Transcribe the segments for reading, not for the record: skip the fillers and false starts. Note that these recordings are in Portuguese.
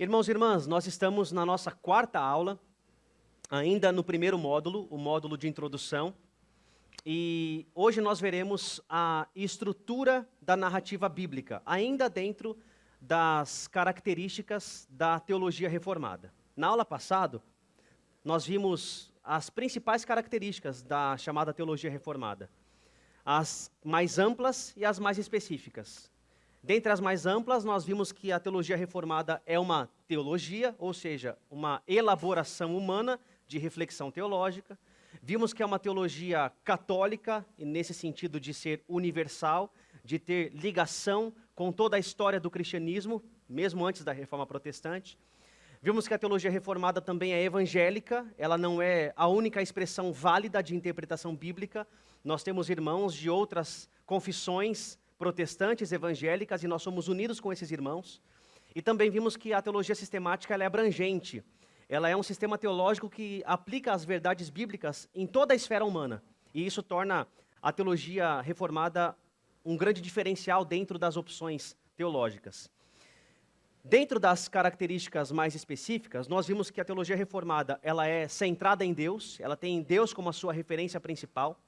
Irmãos e irmãs, nós estamos na nossa quarta aula, ainda no primeiro módulo, o módulo de introdução, e hoje nós veremos a estrutura da narrativa bíblica, ainda dentro das características da teologia reformada. Na aula passada, nós vimos as principais características da chamada teologia reformada, as mais amplas e as mais específicas. Dentre as mais amplas, nós vimos que a teologia reformada é uma teologia, ou seja, uma elaboração humana de reflexão teológica. Vimos que é uma teologia católica, e nesse sentido de ser universal, de ter ligação com toda a história do cristianismo, mesmo antes da Reforma Protestante. Vimos que a teologia reformada também é evangélica, ela não é a única expressão válida de interpretação bíblica. Nós temos irmãos de outras confissões protestantes, evangélicas, e nós somos unidos com esses irmãos. E também vimos que a teologia sistemática ela é abrangente. Ela é um sistema teológico que aplica as verdades bíblicas em toda a esfera humana. E isso torna a teologia reformada um grande diferencial dentro das opções teológicas. Dentro das características mais específicas, nós vimos que a teologia reformada ela é centrada em Deus, ela tem Deus como a sua referência principal.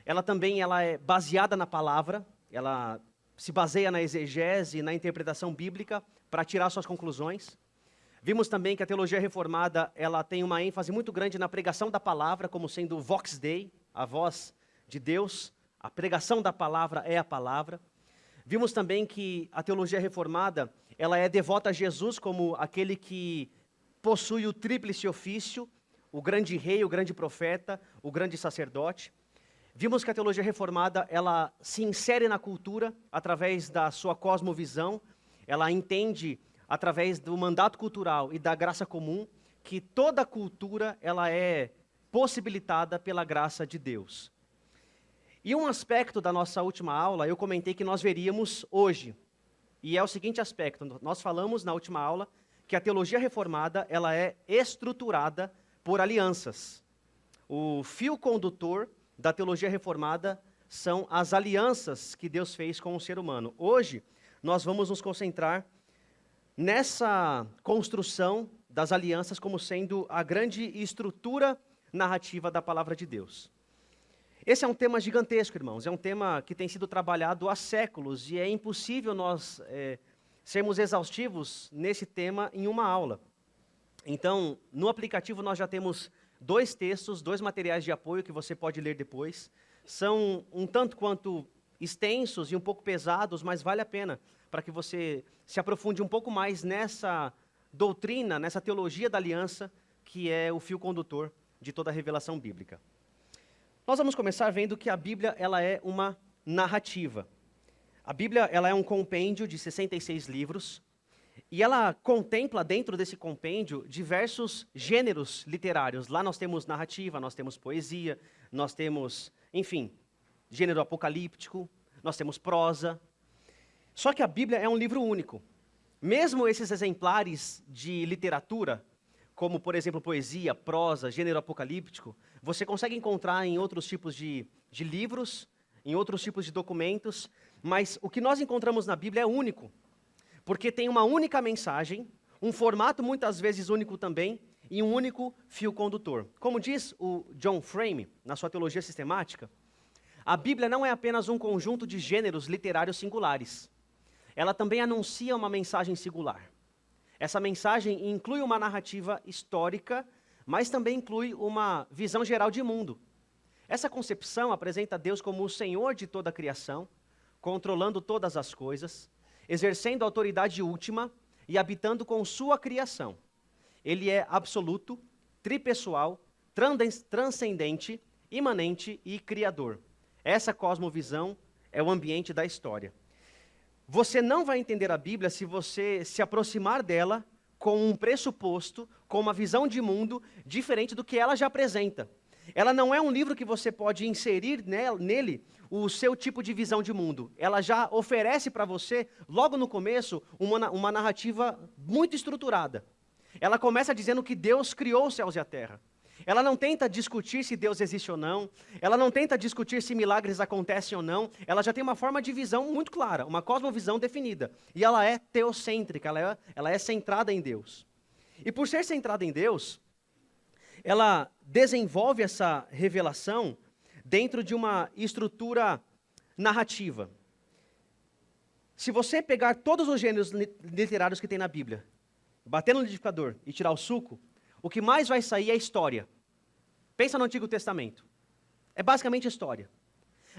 Ela também é baseada na palavra, ela se baseia na exegese e na interpretação bíblica para tirar suas conclusões. Vimos também que a teologia reformada ela tem uma ênfase muito grande na pregação da palavra, como sendo o Vox Dei, a voz de Deus. A pregação da palavra é a palavra. Vimos também que a teologia reformada ela é devota a Jesus como aquele que possui o tríplice ofício, o grande rei, o grande profeta, o grande sacerdote. Vimos que a teologia reformada, ela se insere na cultura através da sua cosmovisão, ela entende através do mandato cultural e da graça comum que toda cultura ela é possibilitada pela graça de Deus. E um aspecto da nossa última aula, eu comentei que nós veríamos hoje, e é o seguinte aspecto, nós falamos na última aula que a teologia reformada, ela é estruturada por alianças. O fio condutor da teologia reformada são as alianças que Deus fez com o ser humano. Hoje, nós vamos nos concentrar nessa construção das alianças como sendo a grande estrutura narrativa da palavra de Deus. Esse é um tema gigantesco, irmãos, é um tema que tem sido trabalhado há séculos e é impossível nós sermos exaustivos nesse tema em uma aula. Então, no aplicativo nós já temos 2 textos, 2 materiais de apoio que você pode ler depois. São um tanto quanto extensos e um pouco pesados, mas vale a pena para que você se aprofunde um pouco mais nessa doutrina, nessa teologia da aliança, que é o fio condutor de toda a revelação bíblica. Nós vamos começar vendo que a Bíblia ela é uma narrativa. A Bíblia ela é um compêndio de 66 livros, e ela contempla dentro desse compêndio diversos gêneros literários. Lá nós temos narrativa, nós temos poesia, nós temos, enfim, gênero apocalíptico, nós temos prosa. Só que a Bíblia é um livro único. Mesmo esses exemplares de literatura, como por exemplo poesia, prosa, gênero apocalíptico, você consegue encontrar em outros tipos de livros, em outros tipos de documentos, mas o que nós encontramos na Bíblia é único. Porque tem uma única mensagem, um formato muitas vezes único também, e um único fio condutor. Como diz o John Frame, na sua teologia sistemática, a Bíblia não é apenas um conjunto de gêneros literários singulares. Ela também anuncia uma mensagem singular. Essa mensagem inclui uma narrativa histórica, mas também inclui uma visão geral de mundo. Essa concepção apresenta Deus como o Senhor de toda a criação, controlando todas as coisas, exercendo a autoridade última e habitando com sua criação. Ele é absoluto, tripessoal, transcendente, imanente e criador. Essa cosmovisão é o ambiente da história. Você não vai entender a Bíblia se você se aproximar dela com um pressuposto, com uma visão de mundo diferente do que ela já apresenta. Ela não é um livro que você pode inserir nele o seu tipo de visão de mundo. Ela já oferece para você, logo no começo, uma narrativa muito estruturada. Ela começa dizendo que Deus criou os céus e a terra. Ela não tenta discutir se Deus existe ou não. Ela não tenta discutir se milagres acontecem ou não. Ela já tem uma forma de visão muito clara, uma cosmovisão definida. E ela é teocêntrica, ela é centrada em Deus. E por ser centrada em Deus, ela desenvolve essa revelação dentro de uma estrutura narrativa. Se você pegar todos os gêneros literários que tem na Bíblia, bater no liquidificador e tirar o suco, o que mais vai sair é história. Pensa no Antigo Testamento. É basicamente história.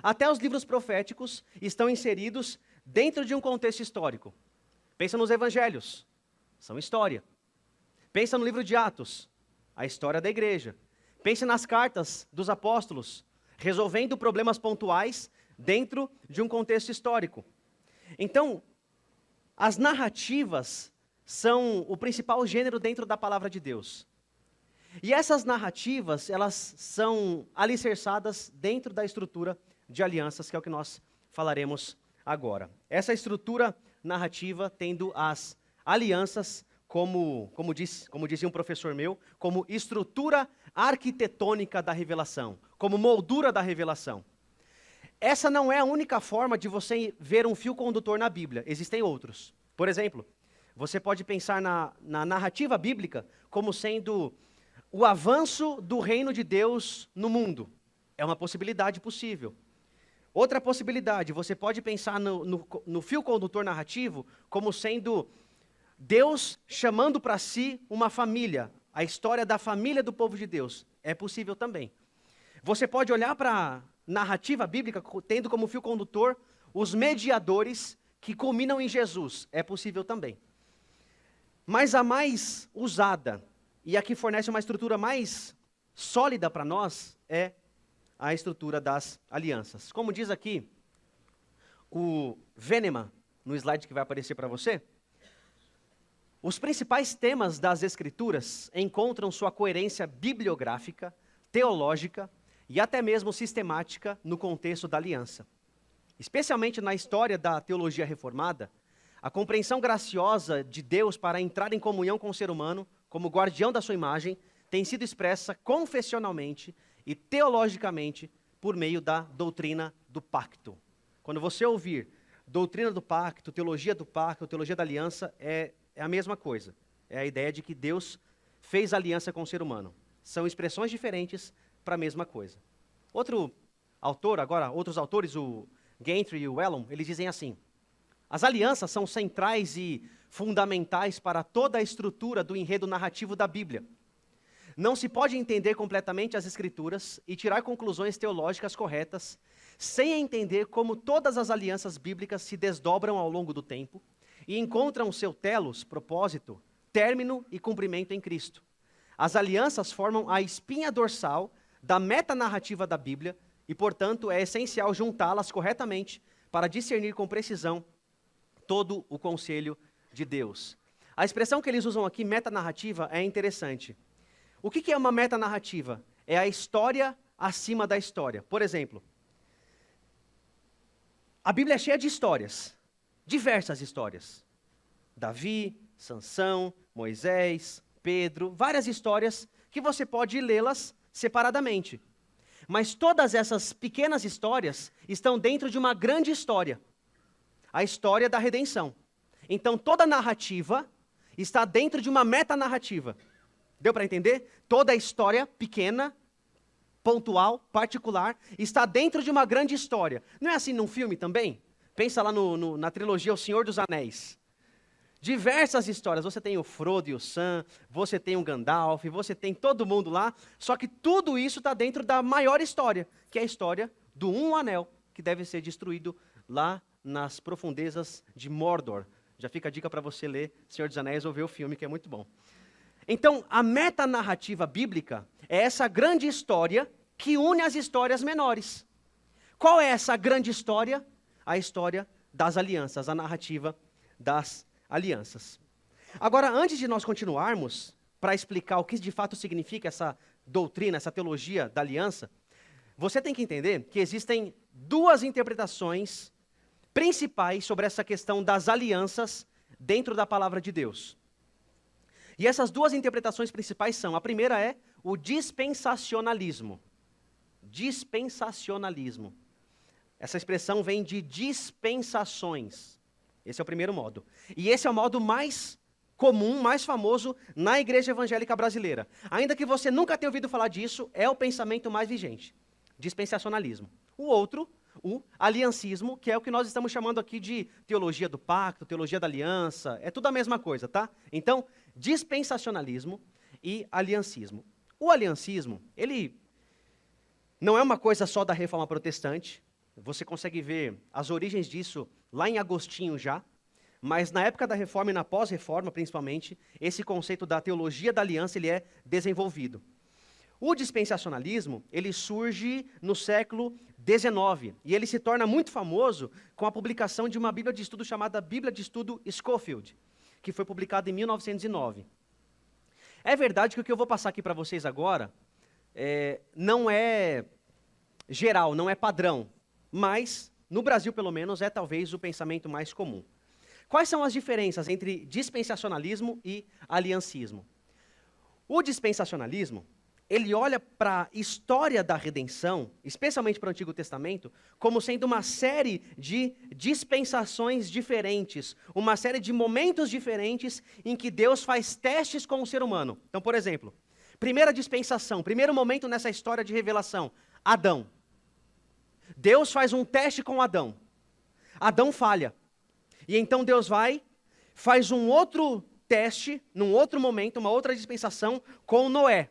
Até os livros proféticos estão inseridos dentro de um contexto histórico. Pensa nos evangelhos. São história. Pensa no livro de Atos. A história da igreja. Pense nas cartas dos apóstolos, resolvendo problemas pontuais dentro de um contexto histórico. Então, as narrativas são o principal gênero dentro da palavra de Deus. E essas narrativas, elas são alicerçadas dentro da estrutura de alianças, que é o que nós falaremos agora. Essa estrutura narrativa tendo as alianças como dizia um professor meu, como estrutura arquitetônica da revelação, como moldura da revelação. Essa não é a única forma de você ver um fio condutor na Bíblia, existem outros. Por exemplo, você pode pensar na narrativa bíblica como sendo o avanço do reino de Deus no mundo. É uma possibilidade possível. Outra possibilidade, você pode pensar no fio condutor narrativo como sendo Deus chamando para si uma família, a história da família do povo de Deus. É possível também. Você pode olhar para a narrativa bíblica tendo como fio condutor os mediadores que culminam em Jesus. É possível também. Mas a mais usada e a que fornece uma estrutura mais sólida para nós é a estrutura das alianças. Como diz aqui o Veneman, no slide que vai aparecer para você, os principais temas das Escrituras encontram sua coerência bibliográfica, teológica e até mesmo sistemática no contexto da aliança. Especialmente na história da teologia reformada, a compreensão graciosa de Deus para entrar em comunhão com o ser humano, como guardião da sua imagem, tem sido expressa confessionalmente e teologicamente por meio da doutrina do pacto. Quando você ouvir doutrina do pacto, teologia da aliança, é a mesma coisa. É a ideia de que Deus fez aliança com o ser humano. São expressões diferentes para a mesma coisa. Outros autores, o Gentry e o Wellum, eles dizem assim: as alianças são centrais e fundamentais para toda a estrutura do enredo narrativo da Bíblia. Não se pode entender completamente as Escrituras e tirar conclusões teológicas corretas sem entender como todas as alianças bíblicas se desdobram ao longo do tempo e encontram seu telos, propósito, término e cumprimento em Cristo. As alianças formam a espinha dorsal da metanarrativa da Bíblia e, portanto, é essencial juntá-las corretamente para discernir com precisão todo o conselho de Deus. A expressão que eles usam aqui, metanarrativa, é interessante. O que é uma metanarrativa? É a história acima da história. Por exemplo, a Bíblia é cheia de histórias, diversas histórias. Davi, Sansão, Moisés, Pedro, várias histórias que você pode lê-las separadamente. Mas todas essas pequenas histórias estão dentro de uma grande história, a história da redenção. Então toda narrativa está dentro de uma metanarrativa. Deu para entender? Toda a história pequena, pontual, particular, está dentro de uma grande história. Não é assim num filme também? Pensa lá na trilogia O Senhor dos Anéis. Diversas histórias. Você tem o Frodo e o Sam, você tem o Gandalf, você tem todo mundo lá. Só que tudo isso está dentro da maior história, que é a história do um anel, que deve ser destruído lá nas profundezas de Mordor. Já fica a dica para você ler Senhor dos Anéis ou ver o filme, que é muito bom. Então, a metanarrativa bíblica é essa grande história que une as histórias menores. Qual é essa grande história? A história das alianças, a narrativa das alianças. Agora, antes de nós continuarmos para explicar o que de fato significa essa doutrina, essa teologia da aliança, você tem que entender que existem duas interpretações principais sobre essa questão das alianças dentro da palavra de Deus. E essas duas interpretações principais são: a primeira é o dispensacionalismo. Dispensacionalismo. Essa expressão vem de dispensações. Esse é o primeiro modo. E esse é o modo mais comum, mais famoso na igreja evangélica brasileira. Ainda que você nunca tenha ouvido falar disso, é o pensamento mais vigente. Dispensacionalismo. O outro, o aliancismo, que é o que nós estamos chamando aqui de teologia do pacto, teologia da aliança, é tudo a mesma coisa, tá? Então, dispensacionalismo e aliancismo. O aliancismo, ele não é uma coisa só da Reforma Protestante, você consegue ver as origens disso lá em Agostinho já, mas na época da Reforma e na pós-Reforma, principalmente, esse conceito da teologia da aliança ele é desenvolvido. O dispensacionalismo, ele surge no século XIX, e ele se torna muito famoso com a publicação de uma Bíblia de Estudo chamada Bíblia de Estudo Scofield, que foi publicada em 1909. É verdade que o que eu vou passar aqui para vocês agora não é geral, não é padrão, mas no Brasil, pelo menos, é talvez o pensamento mais comum. Quais são as diferenças entre dispensacionalismo e aliancismo? O dispensacionalismo, ele olha para a história da redenção, especialmente para o Antigo Testamento, como sendo uma série de dispensações diferentes, uma série de momentos diferentes em que Deus faz testes com o ser humano. Então, por exemplo, primeira dispensação, primeiro momento nessa história de revelação, Adão. Deus faz um teste com Adão. Adão falha. E então Deus faz um outro teste, num outro momento, uma outra dispensação com Noé.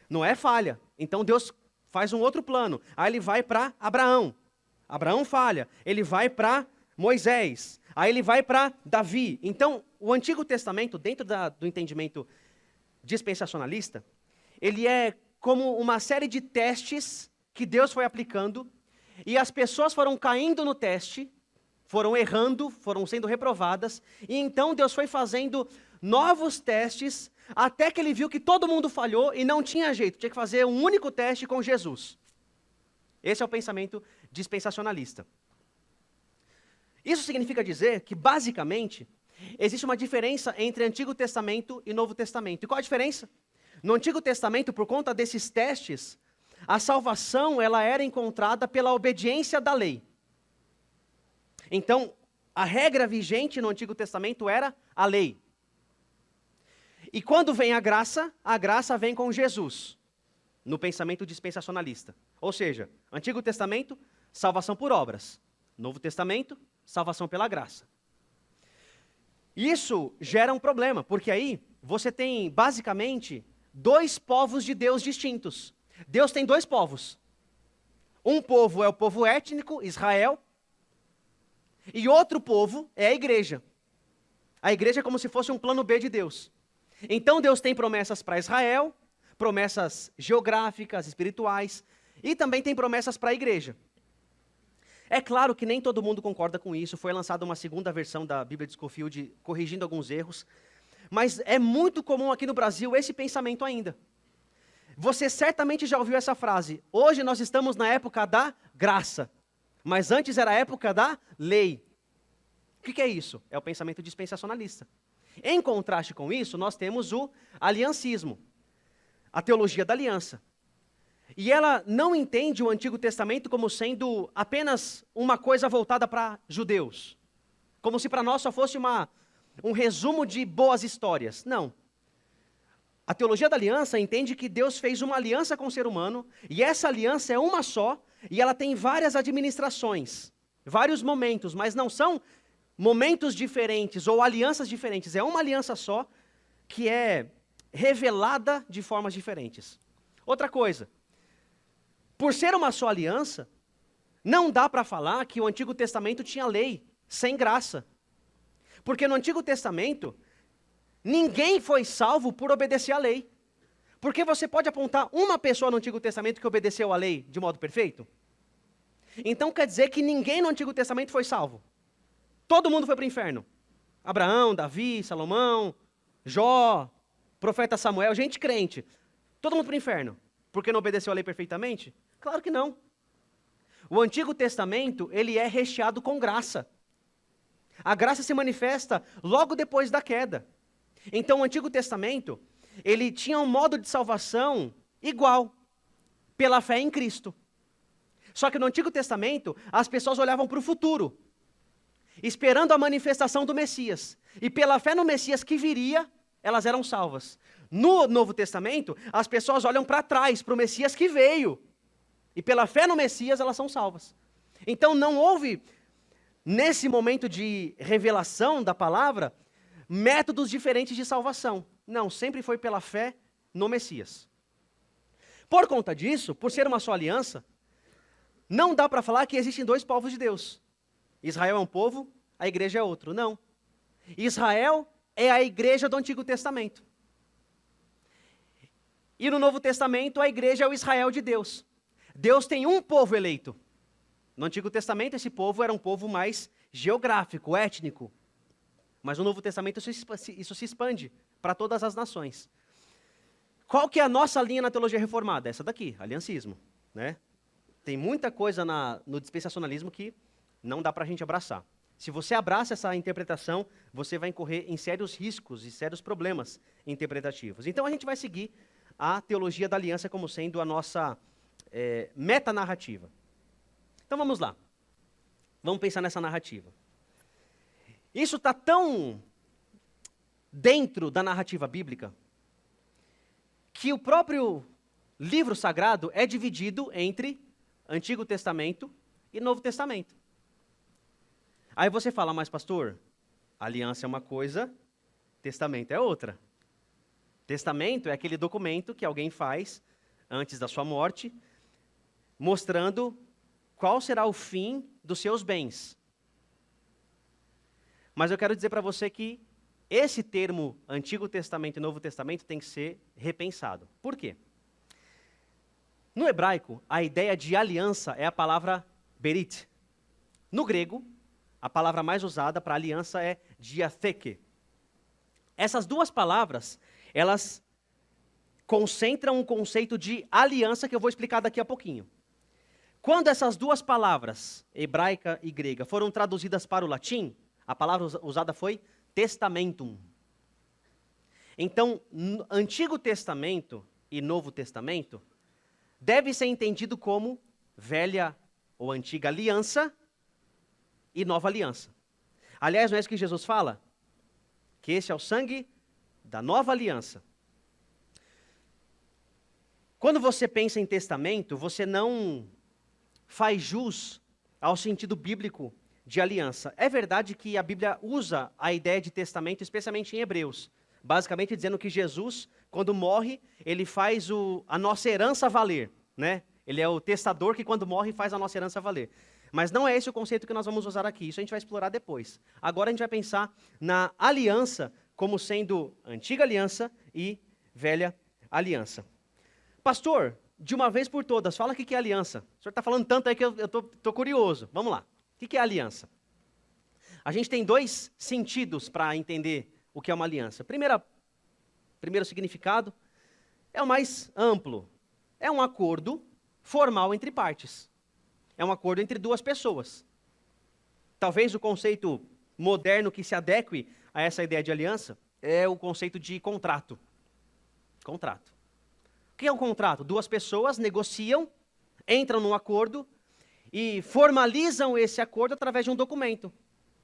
Noé falha. Então Deus faz um outro plano. Aí ele vai para Abraão. Abraão falha. Ele vai para Moisés. Aí ele vai para Davi. Então, o Antigo Testamento, dentro do entendimento dispensacionalista, ele é como uma série de testes que Deus foi aplicando, e as pessoas foram caindo no teste, foram errando, foram sendo reprovadas, e então Deus foi fazendo novos testes, até que ele viu que todo mundo falhou e não tinha jeito, tinha que fazer um único teste com Jesus. Esse é o pensamento dispensacionalista. Isso significa dizer que, basicamente, existe uma diferença entre Antigo Testamento e Novo Testamento. E qual a diferença? No Antigo Testamento, por conta desses testes, a salvação ela era encontrada pela obediência da lei. Então, a regra vigente no Antigo Testamento era a lei. E quando vem a graça vem com Jesus, no pensamento dispensacionalista. Ou seja, Antigo Testamento, salvação por obras. Novo Testamento, salvação pela graça. Isso gera um problema, porque aí você tem, basicamente, dois povos de Deus distintos. Deus tem dois povos. Um povo é o povo étnico, Israel, e outro povo é a igreja. A igreja é como se fosse um plano B de Deus. Então Deus tem promessas para Israel, promessas geográficas, espirituais, e também tem promessas para a igreja. É claro que nem todo mundo concorda com isso, foi lançada uma segunda versão da Bíblia de Scofield, corrigindo alguns erros, mas é muito comum aqui no Brasil esse pensamento ainda. Você certamente já ouviu essa frase, hoje nós estamos na época da graça, mas antes era a época da lei. O que é isso? É o pensamento dispensacionalista. Em contraste com isso, nós temos o aliancismo, a teologia da aliança. E ela não entende o Antigo Testamento como sendo apenas uma coisa voltada para judeus, como se para nós só fosse um resumo de boas histórias. Não. A teologia da aliança entende que Deus fez uma aliança com o ser humano, e essa aliança é uma só, e ela tem várias administrações, vários momentos, mas não são momentos diferentes ou alianças diferentes, é uma aliança só que é revelada de formas diferentes. Outra coisa, por ser uma só aliança, não dá para falar que o Antigo Testamento tinha lei, sem graça. Porque no Antigo Testamento, ninguém foi salvo por obedecer à lei. Porque você pode apontar uma pessoa no Antigo Testamento que obedeceu à lei de modo perfeito? Então quer dizer que ninguém no Antigo Testamento foi salvo. Todo mundo foi para o inferno. Abraão, Davi, Salomão, Jó, profeta Samuel, gente crente. Todo mundo para o inferno. Porque não obedeceu à lei perfeitamente? Claro que não. O Antigo Testamento, ele é recheado com graça. A graça se manifesta logo depois da queda. Então, o Antigo Testamento, ele tinha um modo de salvação igual, pela fé em Cristo. Só que no Antigo Testamento, as pessoas olhavam para o futuro, esperando a manifestação do Messias. E pela fé no Messias que viria, elas eram salvas. No Novo Testamento, as pessoas olham para trás, para o Messias que veio. E pela fé no Messias, elas são salvas. Então não houve, nesse momento de revelação da palavra, métodos diferentes de salvação. Não, sempre foi pela fé no Messias. Por conta disso, por ser uma só aliança, não dá para falar que existem dois povos de Deus. Israel é um povo, a igreja é outro. Não. Israel é a igreja do Antigo Testamento. E no Novo Testamento, a igreja é o Israel de Deus. Deus tem um povo eleito. No Antigo Testamento, esse povo era um povo mais geográfico, étnico. Mas no Novo Testamento, isso se expande para todas as nações. Qual que é a nossa linha na teologia reformada? Essa daqui, aliancismo, né? Tem muita coisa no dispensacionalismo que não dá para a gente abraçar. Se você abraça essa interpretação, você vai incorrer em sérios riscos e sérios problemas interpretativos. Então a gente vai seguir a teologia da aliança como sendo a nossa metanarrativa. Então vamos lá. Vamos pensar nessa narrativa. Isso está tão dentro da narrativa bíblica que o próprio livro sagrado é dividido entre Antigo Testamento e Novo Testamento. Aí você fala, mas pastor, aliança é uma coisa, testamento é outra. Testamento é aquele documento que alguém faz antes da sua morte, mostrando qual será o fim dos seus bens. Mas eu quero dizer para você que esse termo Antigo Testamento e Novo Testamento tem que ser repensado. Por quê? No hebraico, a ideia de aliança é a palavra berit. No grego, a palavra mais usada para aliança é diatheke. Essas duas palavras, elas concentram um conceito de aliança que eu vou explicar daqui a pouquinho. Quando essas duas palavras, hebraica e grega, foram traduzidas para o latim, a palavra usada foi testamentum. Então, Antigo Testamento e Novo Testamento deve ser entendido como velha ou antiga aliança e nova aliança. Aliás, não é isso que Jesus fala? Que esse é o sangue da nova aliança. Quando você pensa em testamento, você não faz jus ao sentido bíblico de aliança. É verdade que a Bíblia usa a ideia de testamento, especialmente em Hebreus, basicamente dizendo que Jesus, quando morre, ele faz a nossa herança valer, né? Ele é o testador que quando morre faz a nossa herança valer. Mas não é esse o conceito que nós vamos usar aqui, isso a gente vai explorar depois. Agora a gente vai pensar na aliança como sendo antiga aliança e velha aliança. Pastor, de uma vez por todas, fala o que é aliança. O senhor está falando tanto aí que eu estou curioso. Vamos lá. O que é aliança? A gente tem dois sentidos para entender o que é uma aliança. Primeiro significado é o mais amplo. É um acordo formal entre partes. É um acordo entre duas pessoas. Talvez o conceito moderno que se adeque a essa ideia de aliança é o conceito de contrato. Contrato. O que é um contrato? Duas pessoas negociam, entram num acordo e formalizam esse acordo através de um documento.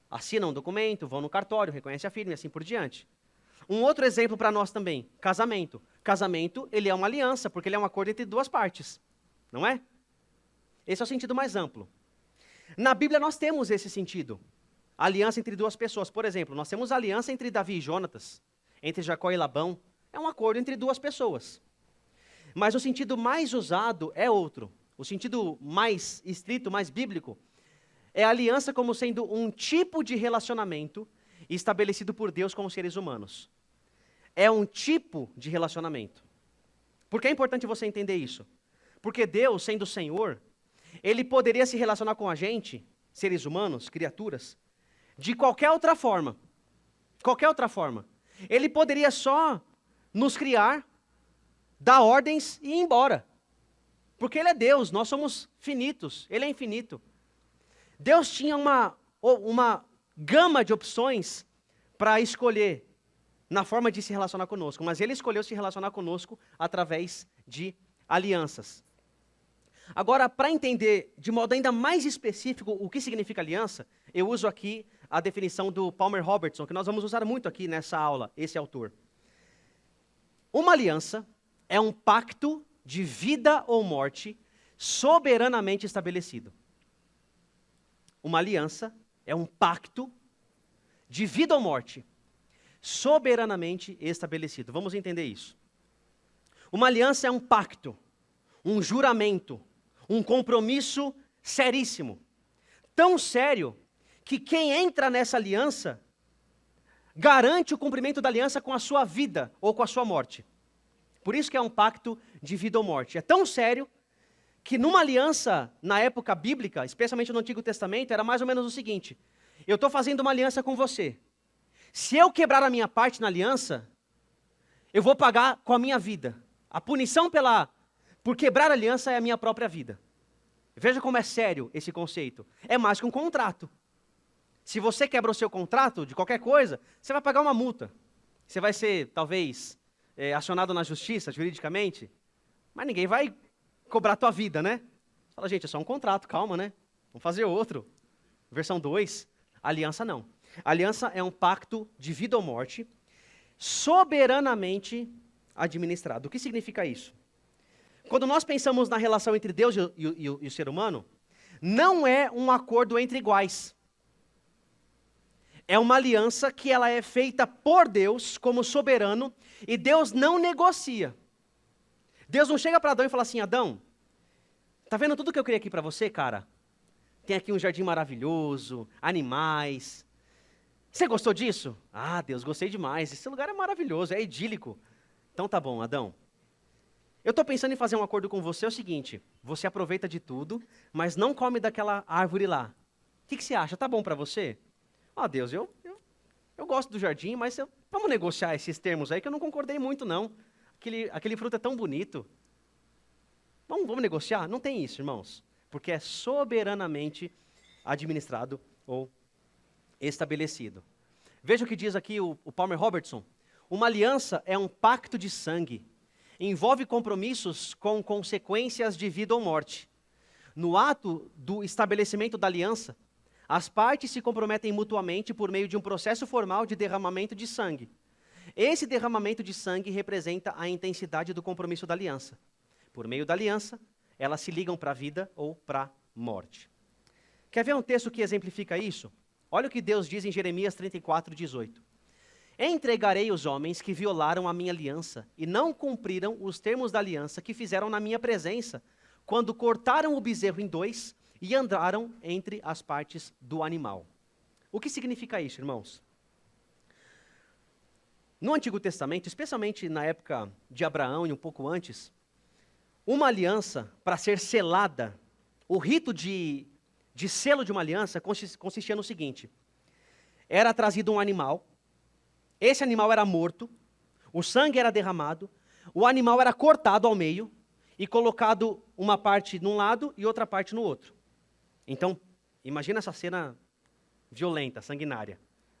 Assinam um documento, vão no cartório, reconhecem a firma e assim por diante. Um outro exemplo para nós também, casamento. Casamento, ele é uma aliança, porque ele é um acordo entre duas partes, não é? Esse é o sentido mais amplo. Na Bíblia nós temos esse sentido, aliança entre duas pessoas. Por exemplo, nós temos aliança entre Davi e Jonatas, entre Jacó e Labão. É um acordo entre duas pessoas. Mas o sentido mais usado é outro. O sentido mais estrito, mais bíblico, é a aliança como sendo um tipo de relacionamento estabelecido por Deus com os seres humanos. É um tipo de relacionamento. Por que é importante você entender isso? Porque Deus, sendo o Senhor, Ele poderia se relacionar com a gente, seres humanos, criaturas, de qualquer outra forma. Qualquer outra forma. Ele poderia só nos criar, dar ordens e ir embora. Porque Ele é Deus, nós somos finitos, Ele é infinito. Deus tinha uma gama de opções para escolher na forma de se relacionar conosco, mas ele escolheu se relacionar conosco através de alianças. Agora, para entender de modo ainda mais específico o que significa aliança, eu uso aqui a definição do Palmer Robertson, que nós vamos usar muito aqui nessa aula, esse autor. Uma aliança é um pacto de vida ou morte soberanamente estabelecido. Uma aliança é um pacto de vida ou morte soberanamente estabelecido. Vamos entender isso. Uma aliança é um pacto, um juramento, um compromisso seríssimo. Tão sério que quem entra nessa aliança garante o cumprimento da aliança com a sua vida ou com a sua morte. Por isso que é um pacto de vida ou morte. É tão sério que numa aliança, na época bíblica, especialmente no Antigo Testamento, era mais ou menos o seguinte: eu estou fazendo uma aliança com você. Se eu quebrar a minha parte na aliança, eu vou pagar com a minha vida. A punição por quebrar a aliança é a minha própria vida. Veja como é sério esse conceito. É mais que um contrato. Se você quebra o seu contrato de qualquer coisa, você vai pagar uma multa. Você vai ser, talvez, acionado na justiça, juridicamente, mas ninguém vai cobrar a tua vida, né? Fala, gente, é só um contrato, calma, né? Vamos fazer outro. Versão 2, aliança não. Aliança é um pacto de vida ou morte, soberanamente administrado. O que significa isso? Quando nós pensamos na relação entre Deus e o ser humano, não é um acordo entre iguais. É uma aliança que ela é feita por Deus como soberano e Deus não negocia. Deus não chega para Adão e fala assim: Adão, tá vendo tudo que eu criei aqui para você, cara? Tem aqui um jardim maravilhoso, animais. Você gostou disso? Ah, Deus, gostei demais. Esse lugar é maravilhoso, é idílico. Então tá bom, Adão. Eu estou pensando em fazer um acordo com você, é o seguinte: você aproveita de tudo, mas não come daquela árvore lá. O que você acha? Tá bom para você? Ah, Deus, eu gosto do jardim, mas vamos negociar esses termos aí que eu não concordei muito, não. Aquele fruto é tão bonito. Vamos negociar? Não tem isso, irmãos. Porque é soberanamente administrado ou estabelecido. Veja o que diz aqui o Palmer Robertson. Uma aliança é um pacto de sangue. Envolve compromissos com consequências de vida ou morte. No ato do estabelecimento da aliança, as partes se comprometem mutuamente por meio de um processo formal de derramamento de sangue. Esse derramamento de sangue representa a intensidade do compromisso da aliança. Por meio da aliança, elas se ligam para a vida ou para a morte. Quer ver um texto que exemplifica isso? Olha o que Deus diz em Jeremias 34:18. Entregarei os homens que violaram a minha aliança e não cumpriram os termos da aliança que fizeram na minha presença, quando cortaram o bezerro em dois e andaram entre as partes do animal. O que significa isso, irmãos? No Antigo Testamento, especialmente na época de Abraão e um pouco antes, uma aliança, para ser selada, o rito de selo de uma aliança consistia no seguinte: era trazido um animal, esse animal era morto, o sangue era derramado, o animal era cortado ao meio e colocado uma parte num lado e outra parte no outro. Então, imagina essa cena violenta, sanguinária.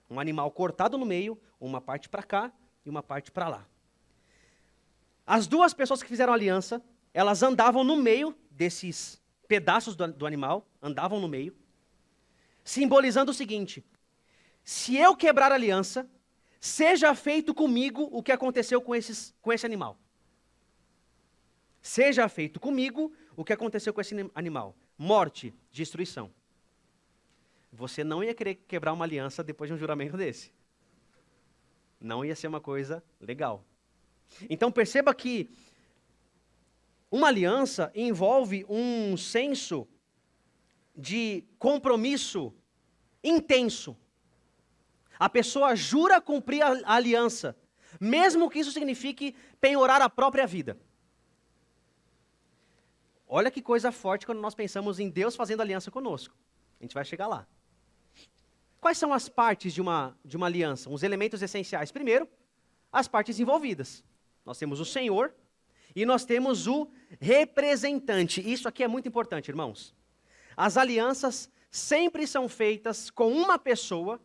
Um animal cortado no meio, uma parte para cá e uma parte para lá. As duas pessoas que fizeram aliança, elas andavam no meio desses pedaços do animal, andavam no meio, simbolizando o seguinte: se eu quebrar a aliança, seja feito comigo o que aconteceu com esse animal. Seja feito comigo o que aconteceu com esse animal. Morte, destruição. Você não ia querer quebrar uma aliança depois de um juramento desse. Não ia ser uma coisa legal. Então perceba que uma aliança envolve um senso de compromisso intenso. A pessoa jura cumprir a aliança, mesmo que isso signifique penhorar a própria vida. Olha que coisa forte quando nós pensamos em Deus fazendo aliança conosco. A gente vai chegar lá. Quais são as partes de uma aliança? Os elementos essenciais. Primeiro, as partes envolvidas. Nós temos o Senhor e nós temos o representante. Isso aqui é muito importante, irmãos. As alianças sempre são feitas com uma pessoa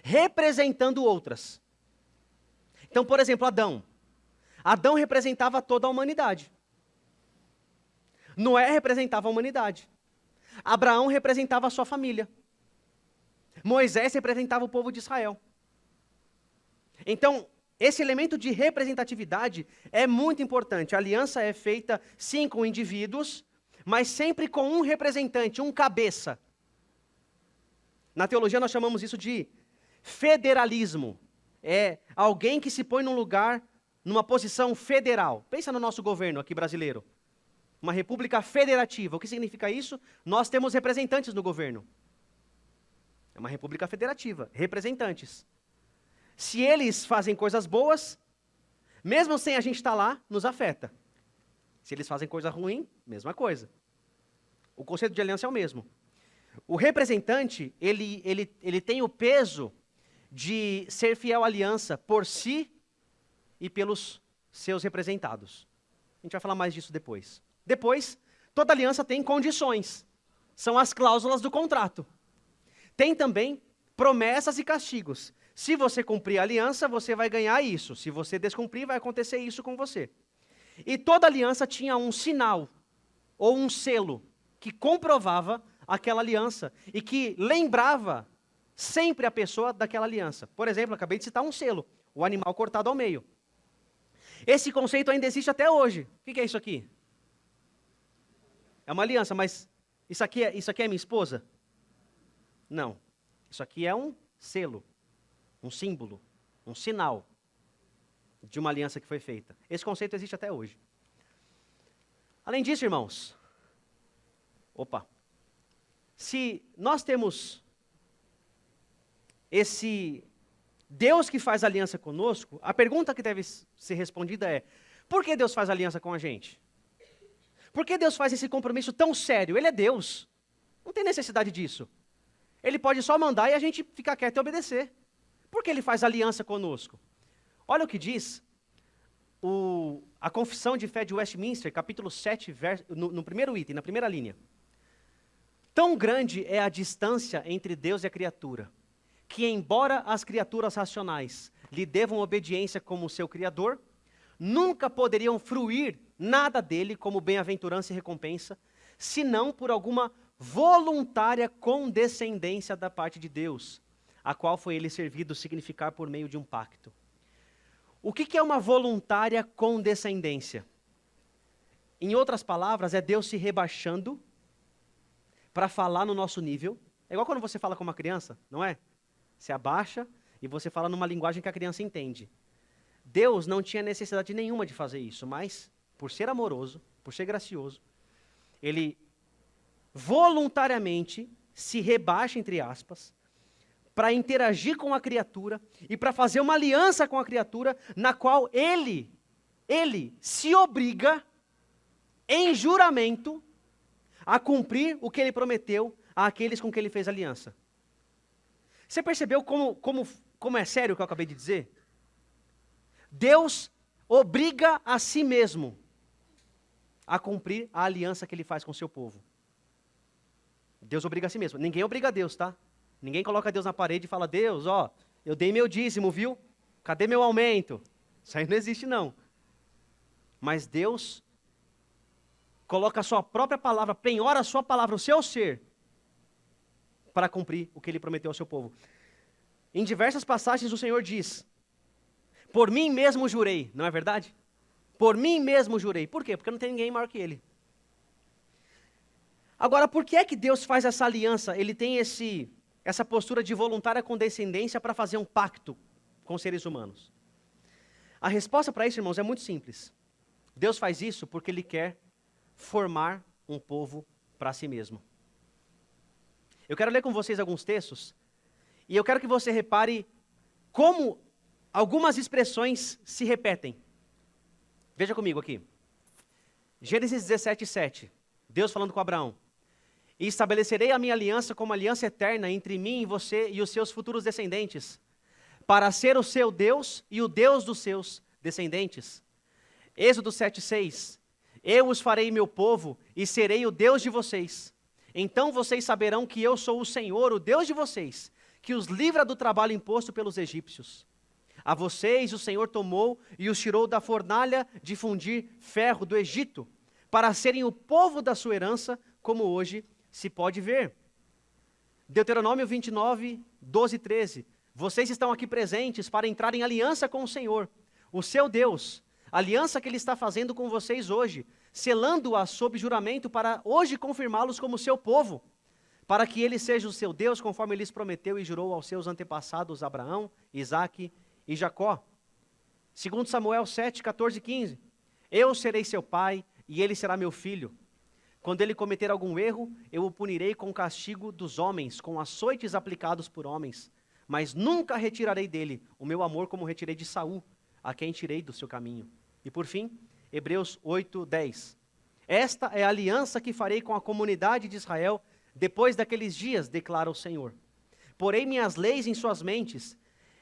representando outras. Então, por exemplo, Adão. Adão representava toda a humanidade. Noé representava a humanidade. Abraão representava a sua família. Moisés representava o povo de Israel. Então, esse elemento de representatividade é muito importante. A aliança é feita, sim, com indivíduos, mas sempre com um representante, um cabeça. Na teologia nós chamamos isso de federalismo. É alguém que se põe num lugar, numa posição federal. Pensa no nosso governo aqui brasileiro. Uma república federativa. O que significa isso? Nós temos representantes no governo. É uma república federativa, representantes. Se eles fazem coisas boas, mesmo sem a gente estar lá, nos afeta. Se eles fazem coisa ruim, mesma coisa. O conceito de aliança é o mesmo. O representante, ele tem o peso de ser fiel à aliança por si e pelos seus representados. A gente vai falar mais disso depois. Depois, toda aliança tem condições. São as cláusulas do contrato. Tem também promessas e castigos. Se você cumprir a aliança, você vai ganhar isso. Se você descumprir, vai acontecer isso com você. E toda aliança tinha um sinal ou um selo que comprovava aquela aliança e que lembrava sempre a pessoa daquela aliança. Por exemplo, acabei de citar um selo, o animal cortado ao meio. Esse conceito ainda existe até hoje. O que é isso aqui? É uma aliança, mas isso aqui é minha esposa? Não. Isso aqui é um selo, um símbolo, um sinal de uma aliança que foi feita. Esse conceito existe até hoje. Além disso, irmãos, se nós temos esse Deus que faz aliança conosco, a pergunta que deve ser respondida é: por que Deus faz aliança com a gente? Por que Deus faz esse compromisso tão sério? Ele é Deus. Não tem necessidade disso. Ele pode só mandar e a gente ficar quieto e obedecer. Por que ele faz aliança conosco? Olha o que diz a Confissão de Fé de Westminster, capítulo 7, no primeiro item, na primeira linha. Tão grande é a distância entre Deus e a criatura, que embora as criaturas racionais lhe devam obediência como seu Criador, nunca poderiam fruir nada dele como bem-aventurança e recompensa, senão por alguma voluntária condescendência da parte de Deus, a qual foi ele servido significar por meio de um pacto. O que é uma voluntária condescendência? Em outras palavras, é Deus se rebaixando para falar no nosso nível. É igual quando você fala com uma criança, não é? Se abaixa e você fala numa linguagem que a criança entende. Deus não tinha necessidade nenhuma de fazer isso, mas, por ser amoroso, por ser gracioso, ele voluntariamente se rebaixa, entre aspas, para interagir com a criatura e para fazer uma aliança com a criatura, na qual ele se obriga, em juramento, a cumprir o que ele prometeu àqueles com quem ele fez aliança. Você percebeu como é sério o que eu acabei de dizer? Deus obriga a si mesmo a cumprir a aliança que ele faz com o seu povo. Deus obriga a si mesmo. Ninguém obriga a Deus, tá? Ninguém coloca Deus na parede e fala: Deus, eu dei meu dízimo, viu? Cadê meu aumento? Isso aí não existe, não. Mas Deus coloca a sua própria palavra, penhora a sua palavra, o seu ser, para cumprir o que ele prometeu ao seu povo. Em diversas passagens o Senhor diz: por mim mesmo jurei, não é verdade? Por mim mesmo jurei. Por quê? Porque não tem ninguém maior que ele. Agora, por que é que Deus faz essa aliança? Ele tem essa postura de voluntária condescendência para fazer um pacto com seres humanos. A resposta para isso, irmãos, é muito simples. Deus faz isso porque Ele quer formar um povo para si mesmo. Eu quero ler com vocês alguns textos, e eu quero que você repare como algumas expressões se repetem. Veja comigo aqui. Gênesis 17:7. Deus falando com Abraão: e estabelecerei a minha aliança como aliança eterna entre mim e você e os seus futuros descendentes, para ser o seu Deus e o Deus dos seus descendentes. Êxodo 7:6. Eu os farei meu povo e serei o Deus de vocês. Então vocês saberão que eu sou o Senhor, o Deus de vocês, que os livra do trabalho imposto pelos egípcios. A vocês o Senhor tomou e os tirou da fornalha de fundir ferro do Egito, para serem o povo da sua herança, como hoje se pode ver. Deuteronômio 29, 12 e 13. Vocês estão aqui presentes para entrar em aliança com o Senhor, o seu Deus, aliança que Ele está fazendo com vocês hoje, selando-a sob juramento para hoje confirmá-los como seu povo, para que Ele seja o seu Deus, conforme Ele lhes prometeu e jurou aos seus antepassados Abraão, Isaque e Jacó. 2 Samuel 7, 14 e 15. Eu serei seu pai e ele será meu filho. Quando ele cometer algum erro, eu o punirei com o castigo dos homens, com açoites aplicados por homens. Mas nunca retirarei dele o meu amor como retirei de Saul, a quem tirei do seu caminho. E por fim, Hebreus 8, 10. Esta é a aliança que farei com a comunidade de Israel depois daqueles dias, declara o Senhor. Porei minhas leis em suas mentes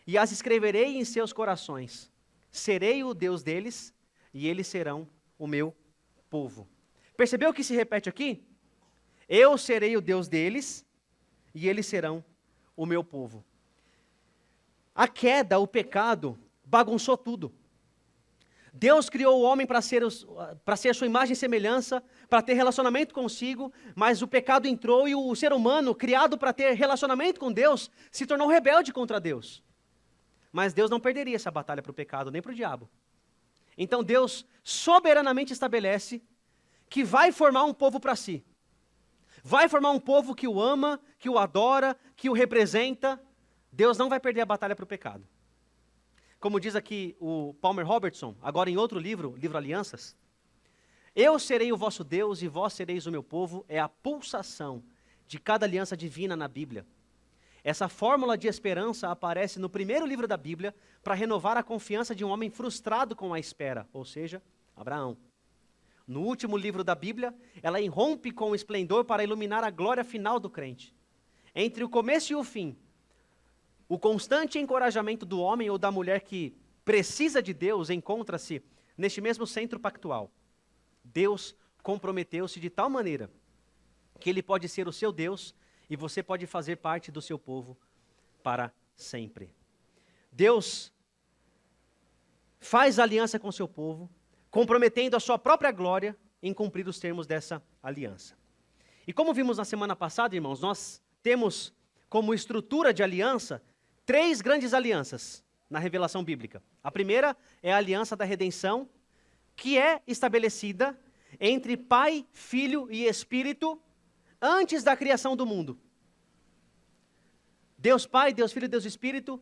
e as escreverei em seus corações. Serei o Deus deles e eles serão o meu povo. Percebeu o que se repete aqui? Eu serei o Deus deles e eles serão o meu povo. A queda, o pecado, bagunçou tudo. Deus criou o homem para ser a sua imagem e semelhança, para ter relacionamento consigo, mas o pecado entrou e o ser humano, criado para ter relacionamento com Deus, se tornou rebelde contra Deus. Mas Deus não perderia essa batalha para o pecado, nem para o diabo. Então Deus soberanamente estabelece que vai formar um povo para si. Vai formar um povo que o ama, que o adora, que o representa. Deus não vai perder a batalha para o pecado. Como diz aqui o Palmer Robertson, agora em outro livro, livro Alianças, eu serei o vosso Deus e vós sereis o meu povo, é a pulsação de cada aliança divina na Bíblia. Essa fórmula de esperança aparece no primeiro livro da Bíblia para renovar a confiança de um homem frustrado com a espera, ou seja, Abraão. No último livro da Bíblia, ela irrompe com o esplendor para iluminar a glória final do crente. Entre o começo e o fim, o constante encorajamento do homem ou da mulher que precisa de Deus encontra-se neste mesmo centro pactual. Deus comprometeu-se de tal maneira que Ele pode ser o seu Deus e você pode fazer parte do seu povo para sempre. Deus faz aliança com o seu povo, comprometendo a sua própria glória em cumprir os termos dessa aliança. E como vimos na semana passada, irmãos, nós temos como estrutura de aliança 3 grandes alianças na revelação bíblica. A primeira é a aliança da redenção, que é estabelecida entre Pai, Filho e Espírito antes da criação do mundo. Deus Pai, Deus Filho e Deus Espírito,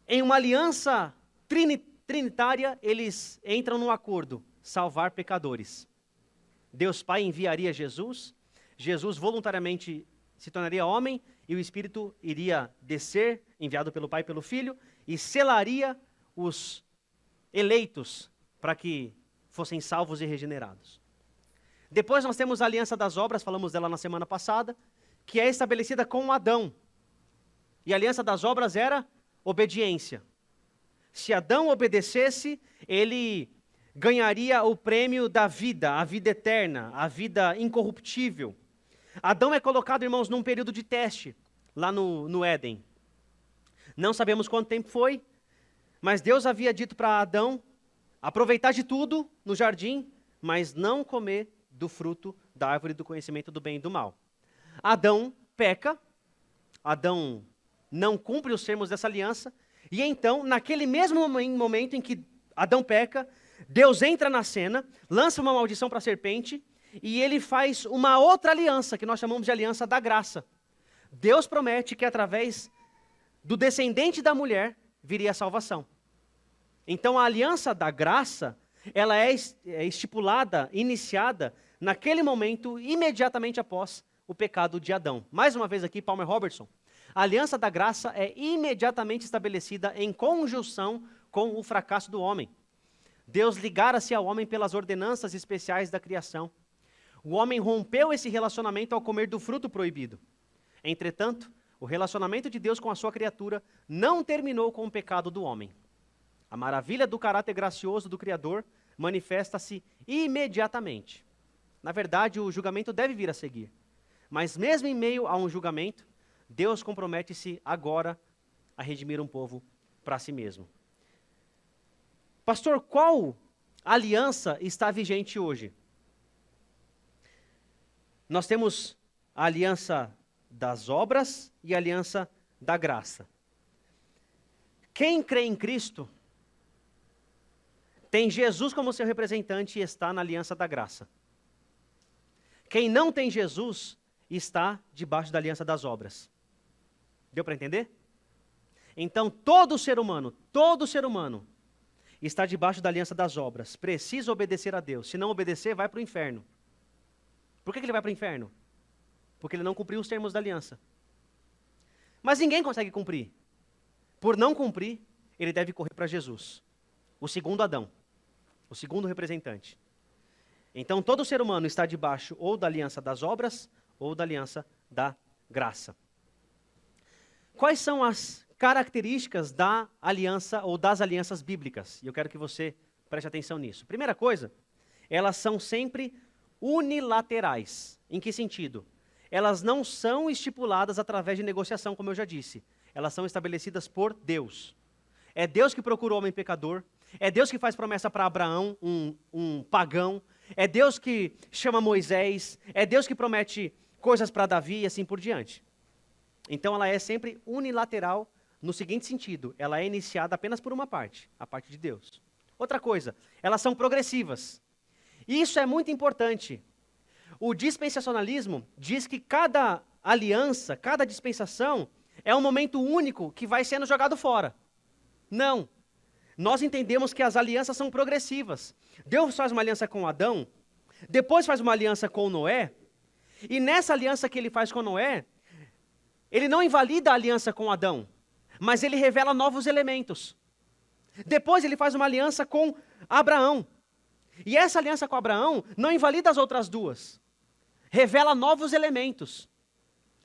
em uma aliança trinitária, eles entram num acordo, salvar pecadores. Deus Pai enviaria Jesus, Jesus voluntariamente se tornaria homem, e o Espírito iria descer, enviado pelo Pai e pelo Filho, e selaria os eleitos para que fossem salvos e regenerados. Depois nós temos a aliança das obras, falamos dela na semana passada, que é estabelecida com Adão. E a aliança das obras era obediência. Se Adão obedecesse, ele ganharia o prêmio da vida, a vida eterna, a vida incorruptível. Adão é colocado, irmãos, num período de teste, lá no Éden. Não sabemos quanto tempo foi, mas Deus havia dito para Adão aproveitar de tudo no jardim, mas não comer do fruto da árvore do conhecimento do bem e do mal. Adão peca, Adão não cumpre os termos dessa aliança, e então, naquele mesmo momento em que Adão peca, Deus entra na cena, lança uma maldição para a serpente, e ele faz uma outra aliança, que nós chamamos de aliança da graça. Deus promete que através do descendente da mulher viria a salvação. Então a aliança da graça, ela é estipulada, iniciada, naquele momento, imediatamente após o pecado de Adão. Mais uma vez aqui, Palmer Robertson. A aliança da graça é imediatamente estabelecida em conjunção com o fracasso do homem. Deus ligara-se ao homem pelas ordenanças especiais da criação. O homem rompeu esse relacionamento ao comer do fruto proibido. Entretanto, o relacionamento de Deus com a sua criatura não terminou com o pecado do homem. A maravilha do caráter gracioso do Criador manifesta-se imediatamente. Na verdade, o julgamento deve vir a seguir. Mas mesmo em meio a um julgamento, Deus compromete-se agora a redimir um povo para si mesmo. Pastor, qual aliança está vigente hoje? Nós temos a aliança das obras e a aliança da graça. Quem crê em Cristo tem Jesus como seu representante e está na aliança da graça. Quem não tem Jesus está debaixo da aliança das obras. Deu para entender? Então todo ser humano está debaixo da aliança das obras. Precisa obedecer a Deus. Se não obedecer, vai para o inferno. Por que ele vai para o inferno? Porque ele não cumpriu os termos da aliança. Mas ninguém consegue cumprir. Por não cumprir, ele deve correr para Jesus, o segundo Adão, o segundo representante. Então todo ser humano está debaixo ou da aliança das obras ou da aliança da graça. Quais são as características da aliança ou das alianças bíblicas? E eu quero que você preste atenção nisso. Primeira coisa, elas são sempre unilaterais. Em que sentido? Elas não são estipuladas através de negociação, como eu já disse. Elas são estabelecidas por Deus. É Deus que procura o homem pecador. É Deus que faz promessa para Abraão, um pagão. É Deus que chama Moisés. É Deus que promete coisas para Davi e assim por diante. Então ela é sempre unilateral no seguinte sentido. Ela é iniciada apenas por uma parte, a parte de Deus. Outra coisa, elas são progressivas. E isso é muito importante. O dispensacionalismo diz que cada aliança, cada dispensação é um momento único que vai sendo jogado fora. Não. Nós entendemos que as alianças são progressivas. Deus faz uma aliança com Adão, depois faz uma aliança com Noé, e nessa aliança que ele faz com Noé, ele não invalida a aliança com Adão, mas ele revela novos elementos. Depois ele faz uma aliança com Abraão. E essa aliança com Abraão não invalida as outras duas. Revela novos elementos.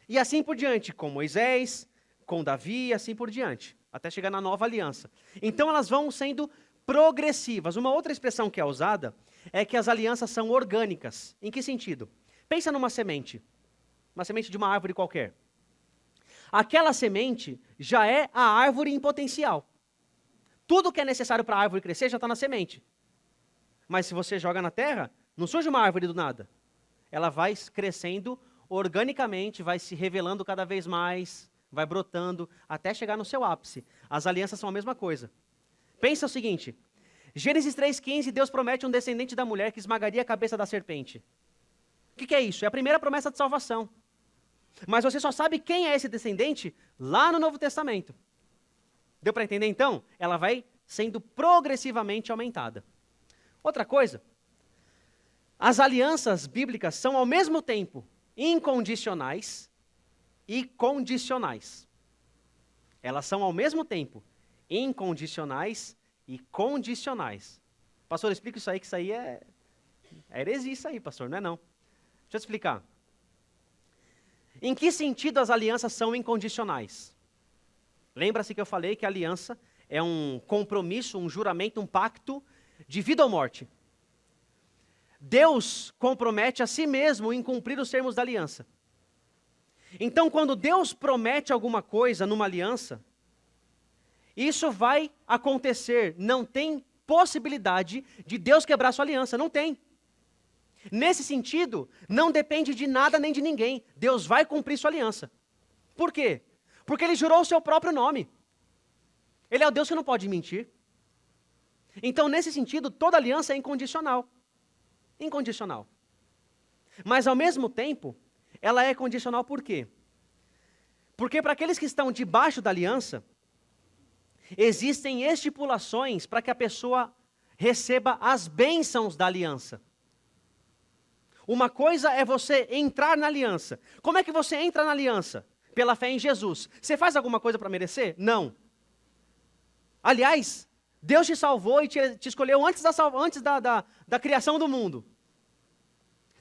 E assim por diante, com Moisés, com Davi e assim por diante, até chegar na nova aliança. Então elas vão sendo progressivas. Uma outra expressão que é usada é que as alianças são orgânicas. Em que sentido? Pensa numa semente. Uma semente de uma árvore qualquer. Aquela semente já é a árvore em potencial. Tudo que é necessário para a árvore crescer já está na semente. Mas se você joga na terra, não surge uma árvore do nada. Ela vai crescendo organicamente, vai se revelando cada vez mais, vai brotando, até chegar no seu ápice. As alianças são a mesma coisa. Pensa o seguinte, Gênesis 3,15, Deus promete um descendente da mulher que esmagaria a cabeça da serpente. O que é isso? É a primeira promessa de salvação. Mas você só sabe quem é esse descendente lá no Novo Testamento. Deu para entender então? Ela vai sendo progressivamente aumentada. Outra coisa, as alianças bíblicas são ao mesmo tempo incondicionais e condicionais. Elas são ao mesmo tempo incondicionais e condicionais. Pastor, explica isso aí, que isso aí é heresia isso aí, pastor, não é não. Deixa eu te explicar. Em que sentido as alianças são incondicionais? Lembra-se que eu falei que a aliança é um compromisso, um juramento, um pacto de vida ou morte. Deus compromete a si mesmo em cumprir os termos da aliança. Então, quando Deus promete alguma coisa numa aliança, isso vai acontecer. Não tem possibilidade de Deus quebrar sua aliança, não tem. Nesse sentido, não depende de nada nem de ninguém. Deus vai cumprir sua aliança. Por quê? Porque ele jurou o seu próprio nome. Ele é o Deus que não pode mentir. Então, nesse sentido, toda aliança é incondicional. Incondicional. Mas, ao mesmo tempo, ela é condicional por quê? Porque para aqueles que estão debaixo da aliança, existem estipulações para que a pessoa receba as bênçãos da aliança. Uma coisa é você entrar na aliança. Como é que você entra na aliança? Pela fé em Jesus. Você faz alguma coisa para merecer? Não. Aliás, Deus te salvou e te escolheu antes da criação do mundo.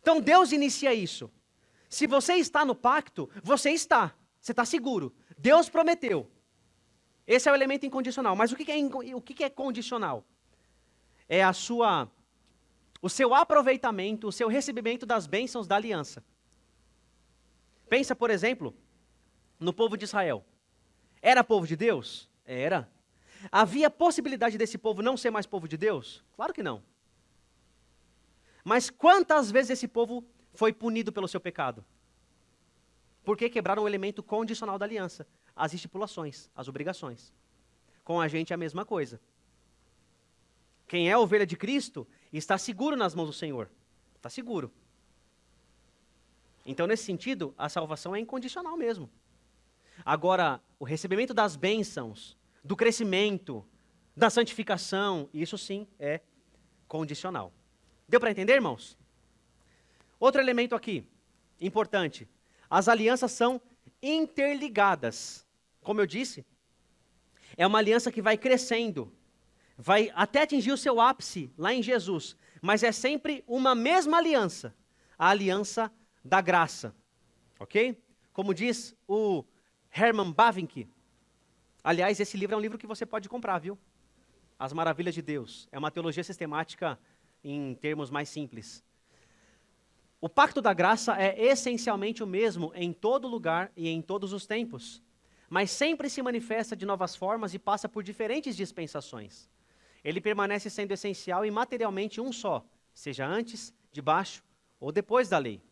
Então Deus inicia isso. Se você está no pacto, você está seguro. Deus prometeu. Esse é o elemento incondicional. Mas o que é condicional? É o seu aproveitamento, o seu recebimento das bênçãos da aliança. Pensa, por exemplo, no povo de Israel. Era povo de Deus? Era. Havia possibilidade desse povo não ser mais povo de Deus? Claro que não. Mas quantas vezes esse povo foi punido pelo seu pecado? Porque quebraram o elemento condicional da aliança, as estipulações, as obrigações. Com a gente é a mesma coisa. Quem é a ovelha de Cristo está seguro nas mãos do Senhor. Está seguro. Então, nesse sentido, a salvação é incondicional mesmo. Agora, o recebimento das bênçãos, do crescimento, da santificação, isso sim é condicional. Deu para entender, irmãos? Outro elemento aqui, importante. As alianças são interligadas. Como eu disse, é uma aliança que vai crescendo, vai até atingir o seu ápice lá em Jesus, mas é sempre uma mesma aliança, a aliança da graça, ok? Como diz o Herman Bavinck, aliás, esse livro é um livro que você pode comprar, viu? As Maravilhas de Deus, é uma teologia sistemática em termos mais simples. O pacto da graça é essencialmente o mesmo em todo lugar e em todos os tempos, mas sempre se manifesta de novas formas e passa por diferentes dispensações. Ele permanece sendo essencial e materialmente um só, seja antes, debaixo ou depois da lei.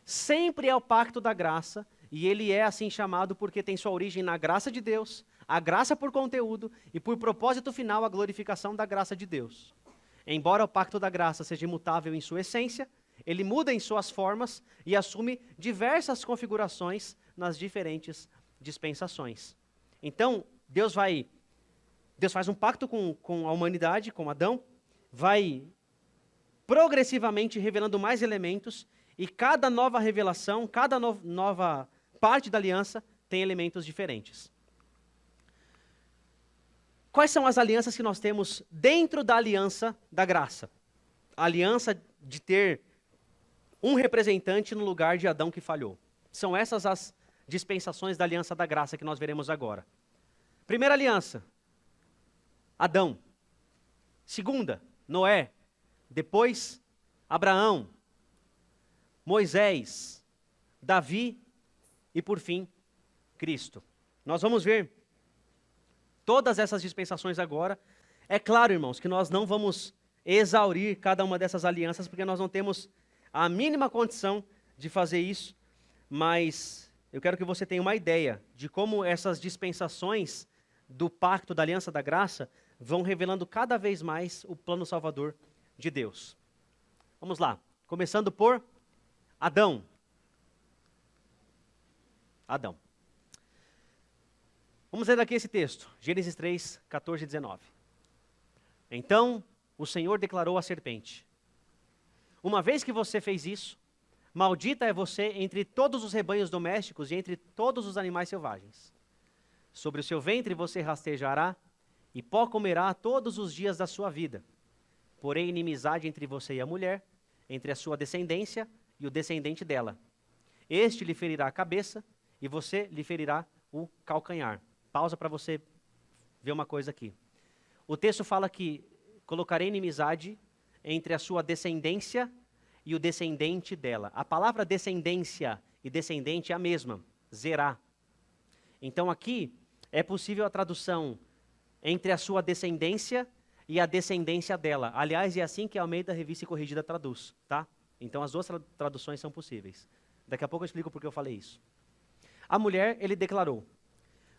Sempre é o pacto da graça, e ele é assim chamado porque tem sua origem na graça de Deus, a graça por conteúdo e por propósito final a glorificação da graça de Deus. Embora o pacto da graça seja imutável em sua essência, ele muda em suas formas e assume diversas configurações nas diferentes dispensações. Então, Deus faz um pacto com a humanidade, com Adão, vai progressivamente revelando mais elementos, e cada nova revelação, cada nova parte da aliança tem elementos diferentes. Quais são as alianças que nós temos dentro da aliança da graça? A aliança de ter um representante no lugar de Adão que falhou. São essas as dispensações da aliança da graça que nós veremos agora. Primeira aliança, Adão. Segunda, Noé. Depois, Abraão, Moisés, Davi e, por fim, Cristo. Nós vamos ver todas essas dispensações agora. É claro, irmãos, que nós não vamos exaurir cada uma dessas alianças, porque nós não temos a mínima condição de fazer isso, mas eu quero que você tenha uma ideia de como essas dispensações do pacto da aliança da graça vão revelando cada vez mais o plano salvador de Deus. Vamos lá, começando por Adão. Vamos ler aqui esse texto, Gênesis 3, 14 e 19. Então o Senhor declarou à serpente: uma vez que você fez isso, maldita é você entre todos os rebanhos domésticos e entre todos os animais selvagens. Sobre o seu ventre você rastejará, e pó comerá todos os dias da sua vida. Porém, inimizade entre você e a mulher, entre a sua descendência e o descendente dela. Este lhe ferirá a cabeça, e você lhe ferirá o calcanhar. Pausa para você ver uma coisa aqui. O texto fala que colocarei inimizade entre a sua descendência e o descendente dela. A palavra descendência e descendente é a mesma, zerá. Então aqui é possível a tradução entre a sua descendência e a descendência dela. Aliás, é assim que a Almeida Revista e Corrigida traduz, tá? Então as duas traduções são possíveis. Daqui a pouco eu explico por que eu falei isso. A mulher, ele declarou: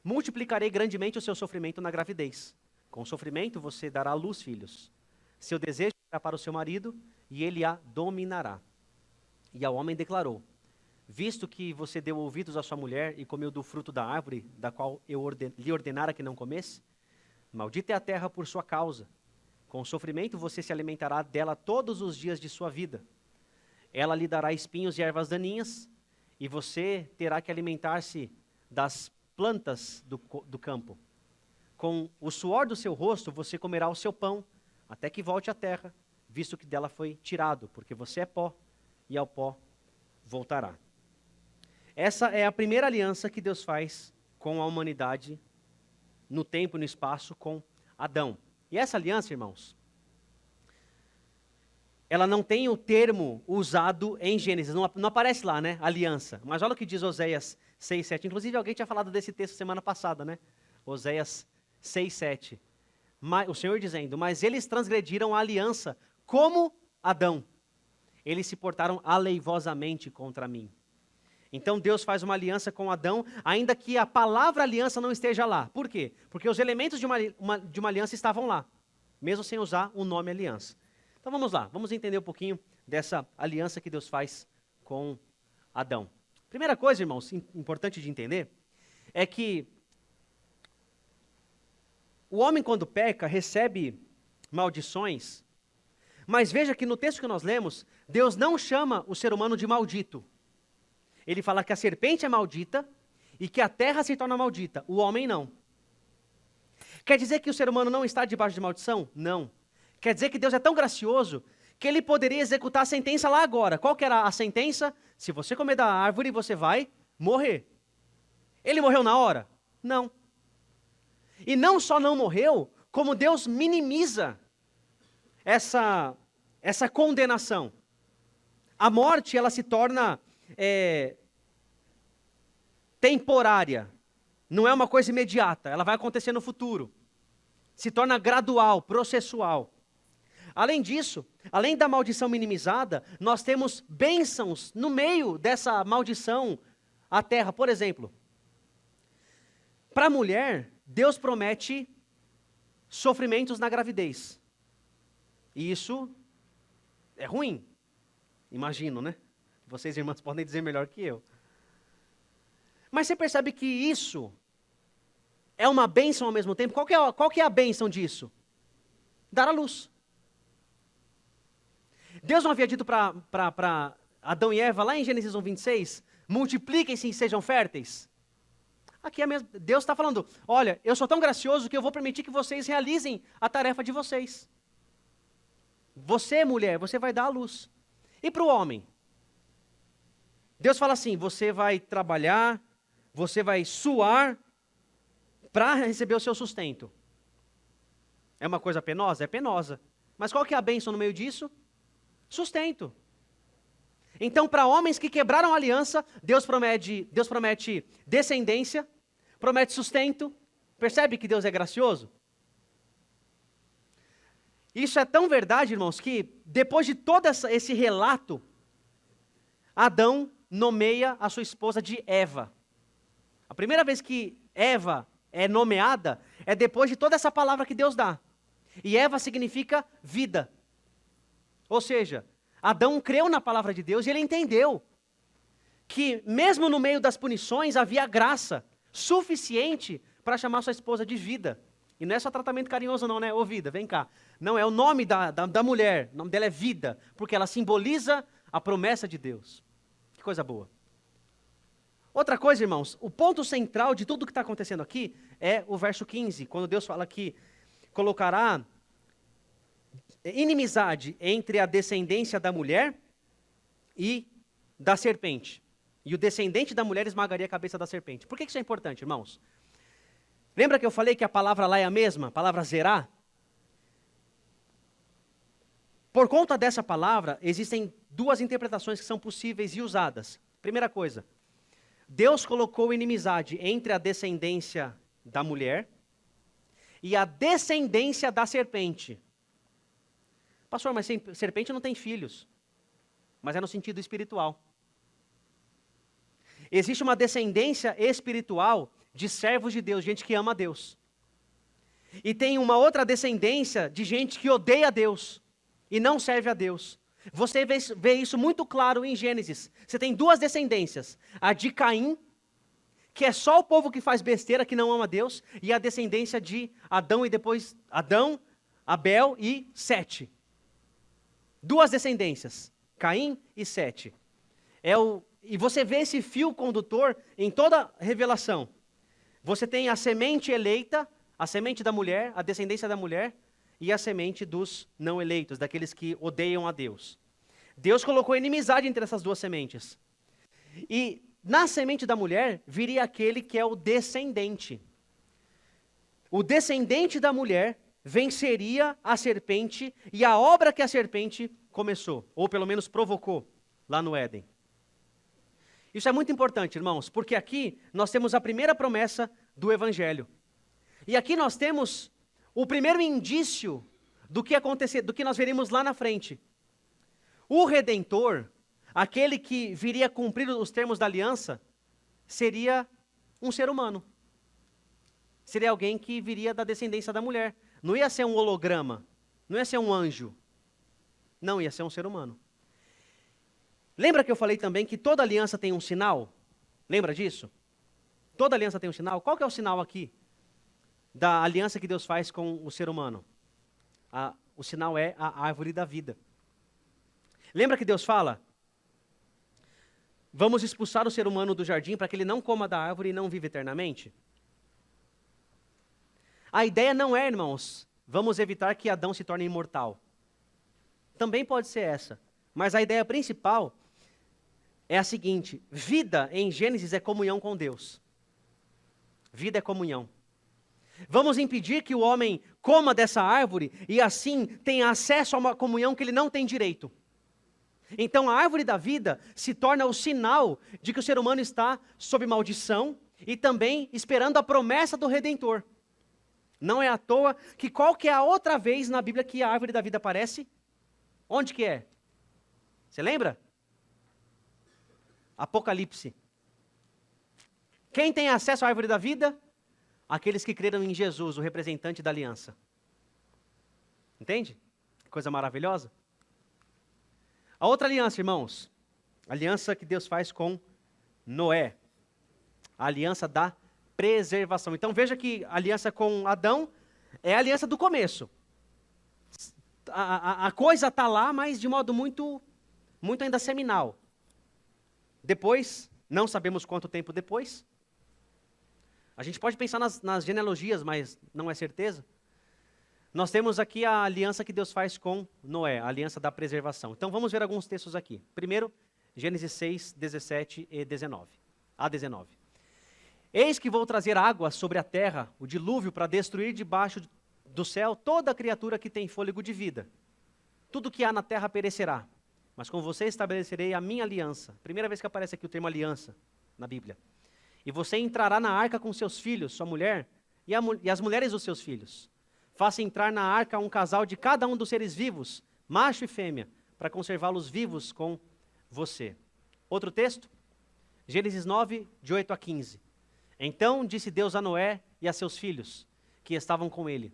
multiplicarei grandemente o seu sofrimento na gravidez. Com sofrimento você dará à luz filhos. Seu desejo será para o seu marido, e ele a dominará. E ao homem declarou: visto que você deu ouvidos à sua mulher e comeu do fruto da árvore, da qual eu lhe ordenara que não comesse, maldita é a terra por sua causa. Com sofrimento você se alimentará dela todos os dias de sua vida. Ela lhe dará espinhos e ervas daninhas, e você terá que alimentar-se das plantas do campo. Com o suor do seu rosto você comerá o seu pão, até que volte à terra, visto que dela foi tirado, porque você é pó, e ao pó voltará. Essa é a primeira aliança que Deus faz com a humanidade, no tempo e no espaço, com Adão. E essa aliança, irmãos, ela não tem o termo usado em Gênesis, não aparece lá, né, aliança. Mas olha o que diz Oséias 6:7. Inclusive alguém tinha falado desse texto semana passada, né? Oséias 6:7. o Senhor dizendo, mas eles transgrediram a aliança como Adão. Eles se portaram aleivosamente contra mim. Então Deus faz uma aliança com Adão, ainda que a palavra aliança não esteja lá. Por quê? Porque os elementos de uma aliança estavam lá, mesmo sem usar o nome aliança. Então vamos lá, vamos entender um pouquinho dessa aliança que Deus faz com Adão. Primeira coisa, irmãos, importante de entender, é que o homem quando peca recebe maldições, mas veja que no texto que nós lemos, Deus não chama o ser humano de maldito. Ele fala que a serpente é maldita e que a terra se torna maldita, o homem não. Quer dizer que o ser humano não está debaixo de maldição? Não. Quer dizer que Deus é tão gracioso que ele poderia executar a sentença lá agora. Qual que era a sentença? Se você comer da árvore, você vai morrer. Ele morreu na hora? Não. E não só não morreu, como Deus minimiza essa condenação. A morte, ela se torna temporária. Não é uma coisa imediata, ela vai acontecer no futuro. Se torna gradual, processual. Além disso, além da maldição minimizada, nós temos bênçãos no meio dessa maldição à terra. Por exemplo, para a mulher, Deus promete sofrimentos na gravidez. E isso é ruim, imagino, né? Vocês, irmãs, podem dizer melhor que eu. Mas você percebe que isso é uma bênção ao mesmo tempo? Qual que é a bênção disso? Dar à luz. Deus não havia dito para Adão e Eva, lá em Gênesis 1:26, multipliquem-se e sejam férteis? Aqui é mesmo, Deus está falando, olha, eu sou tão gracioso que eu vou permitir que vocês realizem a tarefa de vocês. Você, mulher, você vai dar à luz. E para o homem? Deus fala assim, você vai trabalhar, você vai suar para receber o seu sustento. É uma coisa penosa? É penosa. Mas qual que é a bênção no meio disso? Sustento. Então, para homens que quebraram a aliança, Deus promete descendência, promete sustento. Percebe que Deus é gracioso? Isso é tão verdade, irmãos, que depois de todo esse relato, Adão nomeia a sua esposa de Eva. A primeira vez que Eva é nomeada é depois de toda essa palavra que Deus dá. E Eva significa vida. Ou seja, Adão creu na palavra de Deus e ele entendeu que mesmo no meio das punições havia graça suficiente para chamar sua esposa de vida. E não é só tratamento carinhoso não, né? Ô vida, vem cá. Não, é o nome da mulher, o nome dela é vida, porque ela simboliza a promessa de Deus. Que coisa boa. Outra coisa, irmãos, o ponto central de tudo que está acontecendo aqui é o verso 15, quando Deus fala que colocará inimizade entre a descendência da mulher e da serpente. E o descendente da mulher esmagaria a cabeça da serpente. Por que isso é importante, irmãos? Lembra que eu falei que a palavra lá é a mesma? A palavra zerá? Por conta dessa palavra, existem duas interpretações que são possíveis e usadas. Primeira coisa, Deus colocou inimizade entre a descendência da mulher e a descendência da serpente. Pastor, mas serpente não tem filhos. Mas é no sentido espiritual. Existe uma descendência espiritual de servos de Deus, gente que ama a Deus. E tem uma outra descendência de gente que odeia a Deus e não serve a Deus. Você vê isso muito claro em Gênesis. Você tem duas descendências. A de Caim, que é só o povo que faz besteira, que não ama a Deus, e a descendência de Adão e depois Adão, Abel e Sete. Duas descendências, Caim e Sete. E você vê esse fio condutor em toda a revelação. Você tem a semente eleita, a semente da mulher, a descendência da mulher, e a semente dos não eleitos, daqueles que odeiam a Deus. Deus colocou inimizade entre essas duas sementes. E na semente da mulher viria aquele que é o descendente. O descendente da mulher venceria a serpente e a obra que a serpente começou, ou pelo menos provocou, lá no Éden. Isso é muito importante, irmãos, porque aqui nós temos a primeira promessa do Evangelho. E aqui nós temos o primeiro indício do que acontecer, do que nós veremos lá na frente. O Redentor, aquele que viria cumprir os termos da aliança, seria um ser humano. Seria alguém que viria da descendência da mulher. Não ia ser um holograma, não ia ser um anjo. Não, ia ser um ser humano. Lembra que eu falei também que toda aliança tem um sinal? Lembra disso? Toda aliança tem um sinal. Qual que é o sinal aqui da aliança que Deus faz com o ser humano? O sinal é a árvore da vida. Lembra que Deus fala? Vamos expulsar o ser humano do jardim para que ele não coma da árvore e não viva eternamente? A ideia não é, irmãos, vamos evitar que Adão se torne imortal. Também pode ser essa. Mas a ideia principal é a seguinte: vida em Gênesis é comunhão com Deus. Vida é comunhão. Vamos impedir que o homem coma dessa árvore e assim tenha acesso a uma comunhão que ele não tem direito. Então a árvore da vida se torna o sinal de que o ser humano está sob maldição e também esperando a promessa do Redentor. Não é à toa que qual que é a outra vez na Bíblia que a árvore da vida aparece? Onde que é? Você lembra? Apocalipse. Quem tem acesso à árvore da vida? Aqueles que creram em Jesus, o representante da aliança. Entende? Que coisa maravilhosa. A outra aliança, irmãos, a aliança que Deus faz com Noé. A aliança da preservação. Então veja que a aliança com Adão é a aliança do começo. A coisa está lá, mas de modo muito ainda seminal. Depois, não sabemos quanto tempo depois. A gente pode pensar nas genealogias, mas não é certeza. Nós temos aqui a aliança que Deus faz com Noé, a aliança da preservação. Então vamos ver alguns textos aqui. Primeiro, Gênesis 6, 17 e 19. A 19. Eis que vou trazer água sobre a terra, o dilúvio, para destruir debaixo do céu toda criatura que tem fôlego de vida. Tudo que há na terra perecerá, mas com você estabelecerei a minha aliança. Primeira vez que aparece aqui o termo aliança na Bíblia. E você entrará na arca com seus filhos, sua mulher, e as mulheres dos seus filhos. Faça entrar na arca um casal de cada um dos seres vivos, macho e fêmea, para conservá-los vivos com você. Outro texto, Gênesis 9, de 8 a 15. Então disse Deus a Noé e a seus filhos, que estavam com ele: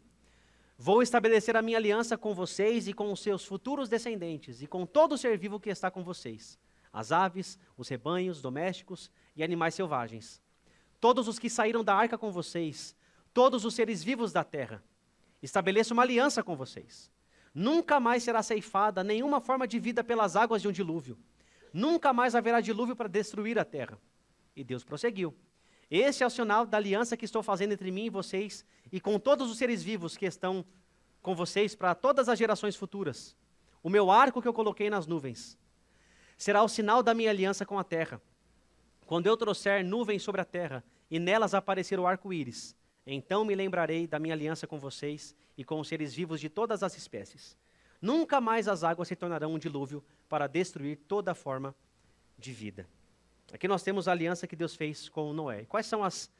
vou estabelecer a minha aliança com vocês e com os seus futuros descendentes, e com todo ser vivo que está com vocês, as aves, os rebanhos domésticos e animais selvagens. Todos os que saíram da arca com vocês, todos os seres vivos da terra. Estabeleço uma aliança com vocês. Nunca mais será ceifada nenhuma forma de vida pelas águas de um dilúvio. Nunca mais haverá dilúvio para destruir a terra. E Deus prosseguiu: esse é o sinal da aliança que estou fazendo entre mim e vocês, e com todos os seres vivos que estão com vocês para todas as gerações futuras. O meu arco que eu coloquei nas nuvens será o sinal da minha aliança com a terra. Quando eu trouxer nuvens sobre a terra, e nelas aparecer o arco-íris, então me lembrarei da minha aliança com vocês e com os seres vivos de todas as espécies. Nunca mais as águas se tornarão um dilúvio para destruir toda forma de vida. Aqui nós temos a aliança que Deus fez com Noé. Quais são as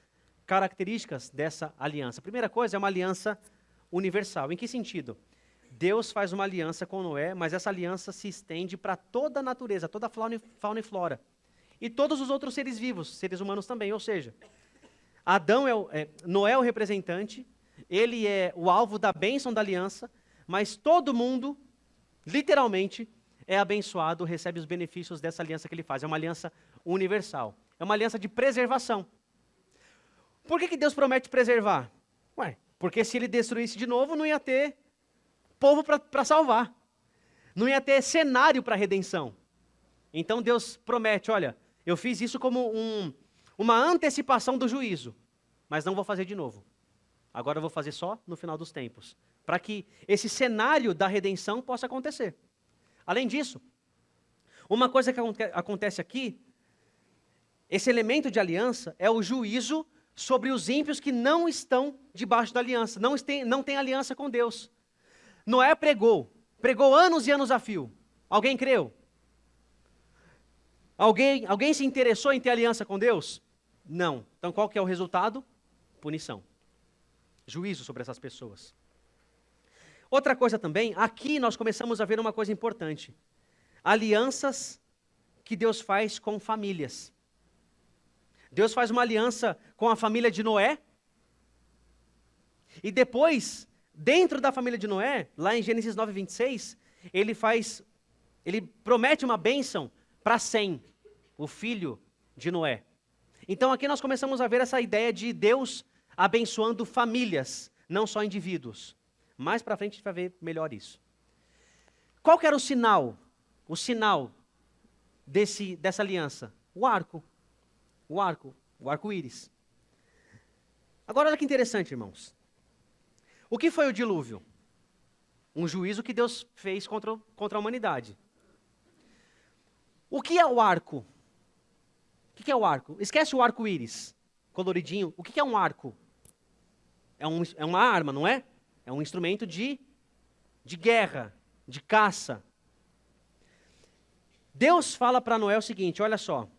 características dessa aliança? A primeira coisa é uma aliança universal. Em que sentido? Deus faz uma aliança com Noé, mas essa aliança se estende para toda a natureza, toda a fauna e flora. E todos os outros seres vivos, seres humanos também. Ou seja, Noé é o representante, ele é o alvo da bênção da aliança, mas todo mundo, literalmente, é abençoado, recebe os benefícios dessa aliança que ele faz. É uma aliança universal. É uma aliança de preservação. Por que Deus promete preservar? Porque se ele destruísse de novo, não ia ter povo para salvar. Não ia ter cenário para a redenção. Então Deus promete: olha, eu fiz isso como uma antecipação do juízo, mas não vou fazer de novo. Agora eu vou fazer só no final dos tempos, para que esse cenário da redenção possa acontecer. Além disso, uma coisa que acontece aqui, esse elemento de aliança é o juízo sobre os ímpios que não estão debaixo da aliança, não têm aliança com Deus. Noé pregou anos e anos a fio. Alguém creu? Alguém se interessou em ter aliança com Deus? Não. Então qual que é o resultado? Punição. Juízo sobre essas pessoas. Outra coisa também, aqui nós começamos a ver uma coisa importante. Alianças que Deus faz com famílias. Deus faz uma aliança com a família de Noé. E depois, dentro da família de Noé, lá em Gênesis 9:26, ele promete uma bênção para Sem, o filho de Noé. Então aqui nós começamos a ver essa ideia de Deus abençoando famílias, não só indivíduos. Mais para frente a gente vai ver melhor isso. Qual que era o sinal? O sinal dessa aliança? O arco-íris. Agora olha que interessante, irmãos. O que foi o dilúvio? Um juízo que Deus fez contra a humanidade. O que é o arco? O que é o arco? Esquece o arco-íris, coloridinho. O que é um arco? É uma arma, não é? É um instrumento de guerra, de caça. Deus fala para Noé o seguinte, olha só.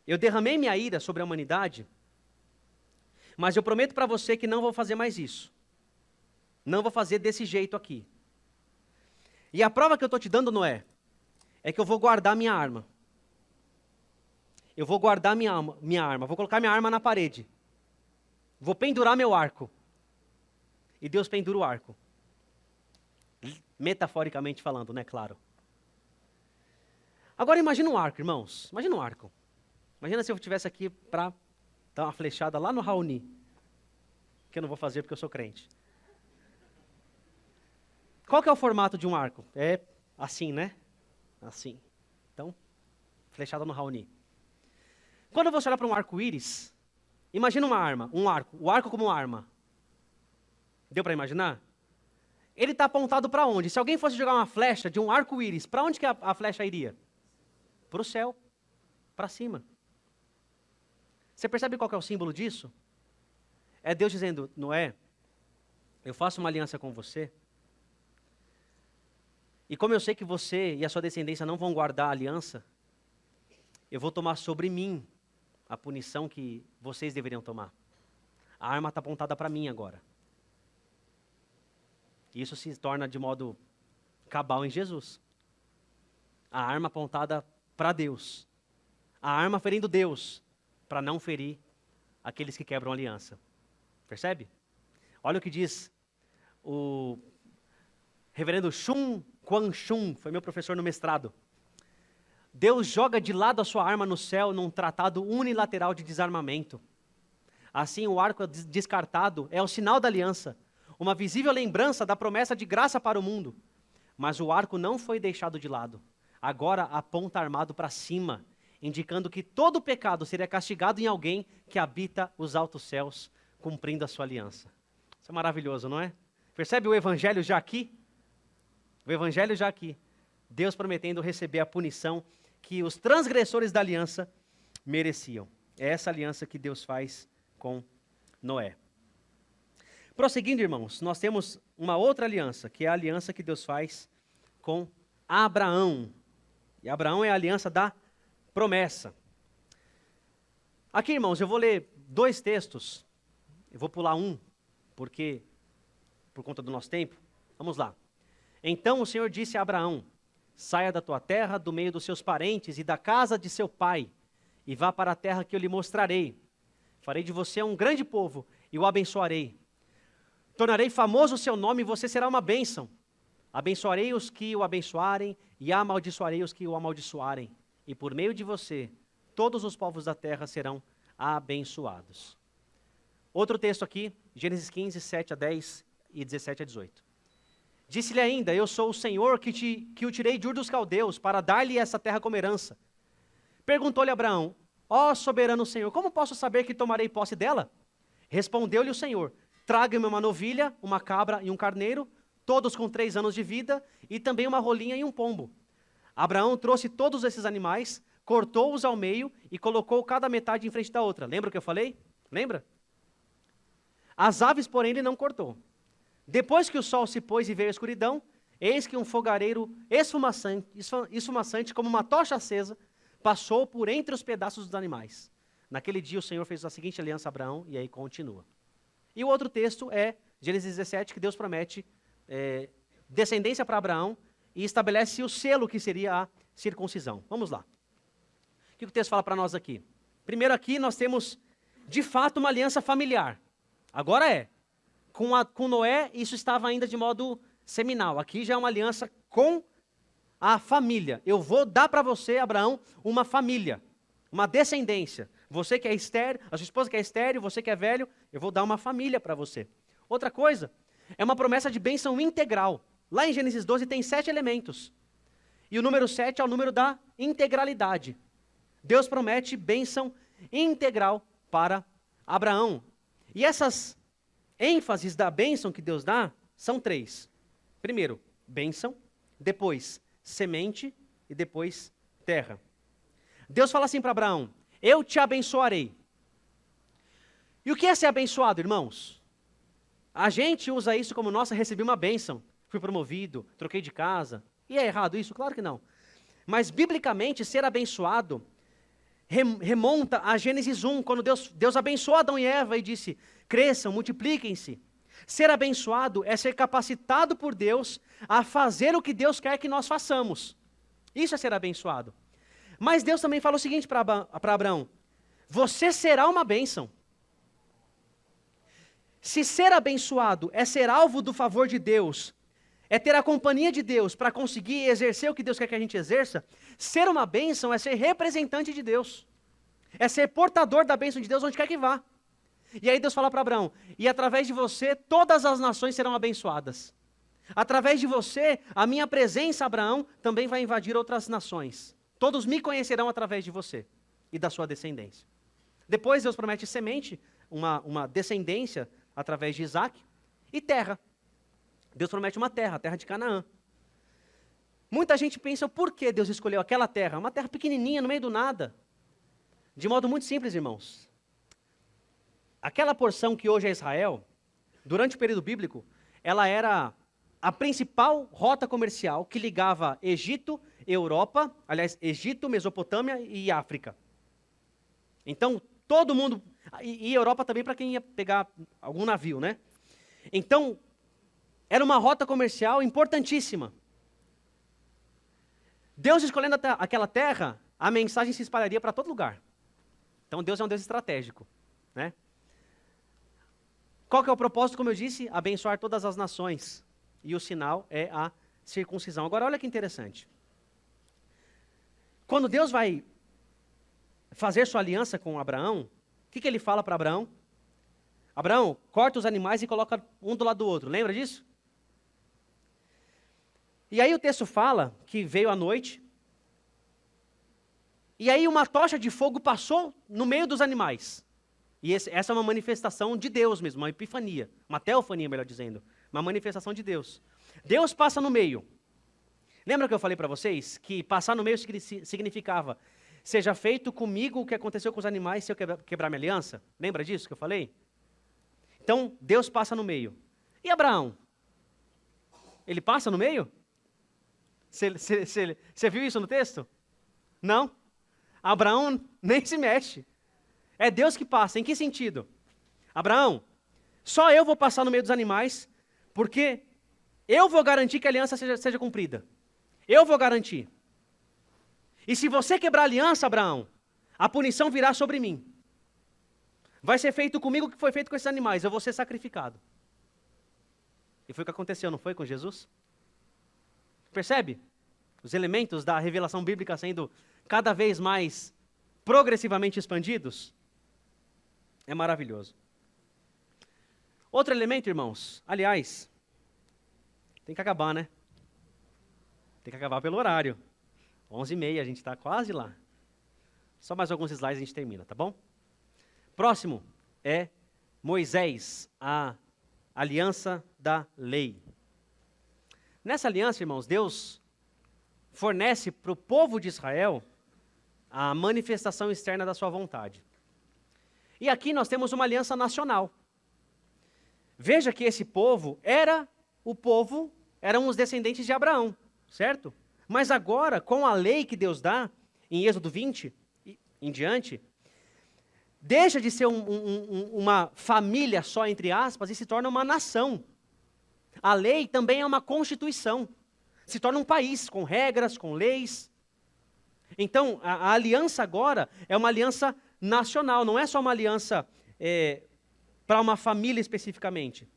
Eu derramei minha ira sobre a humanidade, mas eu prometo para você que não vou fazer mais isso. Não vou fazer desse jeito aqui. E a prova que eu estou te dando, Noé, é que eu vou guardar minha arma. Eu vou guardar minha arma. Vou colocar minha arma na parede. Vou pendurar meu arco. E Deus pendura o arco. Metaforicamente falando, né? Claro. Agora imagina um arco, irmãos. Imagina um arco. Imagina se eu estivesse aqui para dar uma flechada lá no Raoni. Que eu não vou fazer porque eu sou crente. Qual que é o formato de um arco? É assim, né? Assim. Então, flechada no Raoni. Quando você olha para um arco-íris, imagina uma arma, um arco. O arco como uma arma. Deu para imaginar? Ele está apontado para onde? Se alguém fosse jogar uma flecha de um arco-íris, para onde que a flecha iria? Para o céu. Para cima. Você percebe qual que é o símbolo disso? É Deus dizendo, Noé, eu faço uma aliança com você. E como eu sei que você e a sua descendência não vão guardar a aliança, eu vou tomar sobre mim a punição que vocês deveriam tomar. A arma está apontada para mim agora. Isso se torna de modo cabal em Jesus. A arma apontada para Deus. A arma ferindo Deus, para não ferir aqueles que quebram a aliança. Percebe? Olha o que diz o reverendo Shun Quan Shun, foi meu professor no mestrado. Deus joga de lado a sua arma no céu num tratado unilateral de desarmamento. Assim, o arco descartado é o sinal da aliança, uma visível lembrança da promessa de graça para o mundo. Mas o arco não foi deixado de lado. Agora aponta armado para cima, indicando que todo pecado seria castigado em alguém que habita os altos céus, cumprindo a sua aliança. Isso é maravilhoso, não é? Percebe o evangelho já aqui? O evangelho já aqui. Deus prometendo receber a punição que os transgressores da aliança mereciam. É essa aliança que Deus faz com Noé. Prosseguindo, irmãos, nós temos uma outra aliança, que é a aliança que Deus faz com Abraão. E Abraão é a aliança da promessa. Aqui, irmãos, eu vou ler 2 textos. Eu vou pular um, porque por conta do nosso tempo. Vamos lá. Então o Senhor disse a Abraão, saia da tua terra, do meio dos seus parentes e da casa de seu pai, e vá para a terra que eu lhe mostrarei. Farei de você um grande povo e o abençoarei. Tornarei famoso o seu nome e você será uma bênção. Abençoarei os que o abençoarem e amaldiçoarei os que o amaldiçoarem. E por meio de você, todos os povos da terra serão abençoados. Outro texto aqui, Gênesis 15, 7 a 10 e 17 a 18. Disse-lhe ainda, eu sou o Senhor que o tirei de Ur dos Caldeus para dar-lhe essa terra como herança. Perguntou-lhe Abraão, ó soberano Senhor, como posso saber que tomarei posse dela? Respondeu-lhe o Senhor, traga-me uma novilha, uma cabra e um carneiro, todos com 3 anos de vida, e também uma rolinha e um pombo. Abraão trouxe todos esses animais, cortou-os ao meio e colocou cada metade em frente da outra. Lembra o que eu falei? Lembra? As aves, porém, ele não cortou. Depois que o sol se pôs e veio a escuridão, eis que um fogareiro esfumaçante como uma tocha acesa, passou por entre os pedaços dos animais. Naquele dia o Senhor fez a seguinte aliança a Abraão, e aí continua. E o outro texto é Gênesis 17, que Deus promete descendência para Abraão e estabelece o selo que seria a circuncisão. Vamos lá. O que o texto fala para nós aqui? Primeiro aqui nós temos, de fato, uma aliança familiar. Agora é. Com Noé, isso estava ainda de modo seminal. Aqui já é uma aliança com a família. Eu vou dar para você, Abraão, uma família, uma descendência. Você que é estéril, a sua esposa que é estéril, você que é velho, eu vou dar uma família para você. Outra coisa, é uma promessa de bênção integral. Lá em Gênesis 12 tem 7 elementos. E o número 7 é o número da integralidade. Deus promete bênção integral para Abraão. E essas ênfases da bênção que Deus dá são 3. Primeiro, bênção, depois semente e depois terra. Deus fala assim para Abraão: eu te abençoarei. E o que é ser abençoado, irmãos? A gente usa isso como, nossa, recebi uma bênção, fui promovido, troquei de casa. E é errado isso? Claro que não. Mas, biblicamente, ser abençoado remonta a Gênesis 1, quando Deus abençoou Adão e Eva e disse: cresçam, multipliquem-se. Ser abençoado é ser capacitado por Deus a fazer o que Deus quer que nós façamos. Isso é ser abençoado. Mas Deus também fala o seguinte para Abraão: você será uma bênção. Se ser abençoado é ser alvo do favor de Deus, é ter a companhia de Deus para conseguir exercer o que Deus quer que a gente exerça, ser uma bênção é ser representante de Deus. É ser portador da bênção de Deus onde quer que vá. E aí Deus fala para Abraão: e através de você todas as nações serão abençoadas. Através de você, a minha presença, Abraão, também vai invadir outras nações. Todos me conhecerão através de você e da sua descendência. Depois Deus promete semente, uma descendência através de Isaac, e terra. Deus promete uma terra, a terra de Canaã. Muita gente pensa, por que Deus escolheu aquela terra? Uma terra pequenininha, no meio do nada. De modo muito simples, irmãos. Aquela porção que hoje é Israel, durante o período bíblico, ela era a principal rota comercial que ligava Egito, Europa, aliás, Egito, Mesopotâmia e África. Então, todo mundo, e Europa também para quem ia pegar algum navio, né? Então, era uma rota comercial importantíssima. Deus escolhendo aquela terra, a mensagem se espalharia para todo lugar. Então Deus é um Deus estratégico, né? Qual que é o propósito, como eu disse? Abençoar todas as nações. E o sinal é a circuncisão. Agora olha que interessante. Quando Deus vai fazer sua aliança com Abraão, o que ele fala para Abraão? Abraão, corta os animais e coloca um do lado do outro. Lembra disso? E aí o texto fala que veio a noite, e aí uma tocha de fogo passou no meio dos animais. E essa é uma manifestação de Deus mesmo, uma epifania, uma teofania, melhor dizendo, uma manifestação de Deus. Deus passa no meio. Lembra que eu falei para vocês que passar no meio significava: seja feito comigo o que aconteceu com os animais se eu quebrar minha aliança? Lembra disso que eu falei? Então, Deus passa no meio. E Abraão? Ele passa no meio? Você viu isso no texto? Não. Abraão nem se mexe. É Deus que passa. Em que sentido? Abraão, só eu vou passar no meio dos animais, porque eu vou garantir que a aliança seja cumprida. Eu vou garantir. E se você quebrar a aliança, Abraão, a punição virá sobre mim. Vai ser feito comigo o que foi feito com esses animais, eu vou ser sacrificado. E foi o que aconteceu, não foi com Jesus? Percebe? Os elementos da revelação bíblica sendo cada vez mais progressivamente expandidos. É maravilhoso. Outro elemento, irmãos, aliás, tem que acabar, né? Tem que acabar pelo horário. 11h30, a gente está quase lá. Só mais alguns slides e a gente termina, tá bom? Próximo é Moisés, a aliança da lei. Nessa aliança, irmãos, Deus fornece para o povo de Israel a manifestação externa da sua vontade. E aqui nós temos uma aliança nacional. Veja que esse povo eram os descendentes de Abraão, certo? Mas agora, com a lei que Deus dá, em Êxodo 20 em diante, deixa de ser uma família só, entre aspas, e se torna uma nação. A lei também é uma constituição. Se torna um país com regras, com leis. Então, a aliança agora é uma aliança nacional, não é só uma aliança para uma família especificamente.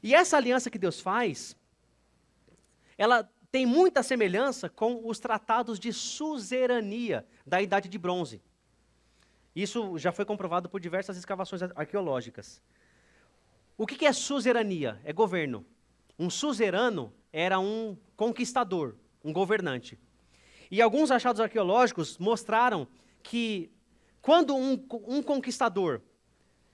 E essa aliança que Deus faz, ela tem muita semelhança com os tratados de suzerania da Idade de Bronze. Isso já foi comprovado por diversas escavações arqueológicas. O que é suzerania? É governo. Um suzerano era um conquistador, um governante. E alguns achados arqueológicos mostraram que quando um conquistador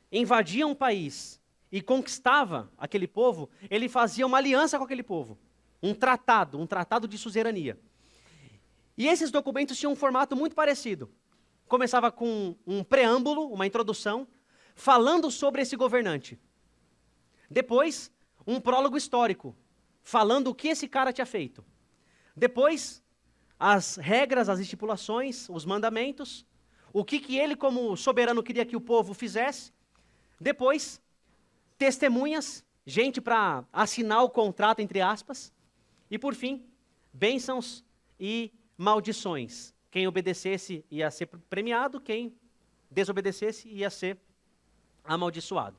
invadia um país e conquistava aquele povo, ele fazia uma aliança com aquele povo. Um tratado de suzerania. E esses documentos tinham um formato muito parecido. Começava com um preâmbulo, uma introdução, falando sobre esse governante. Depois, um prólogo histórico, falando o que esse cara tinha feito. Depois, as regras, as estipulações, os mandamentos, o que ele como soberano queria que o povo fizesse. Depois, testemunhas, gente para assinar o contrato, entre aspas. E por fim, bênçãos e maldições. Quem obedecesse ia ser premiado, quem desobedecesse ia ser amaldiçoado.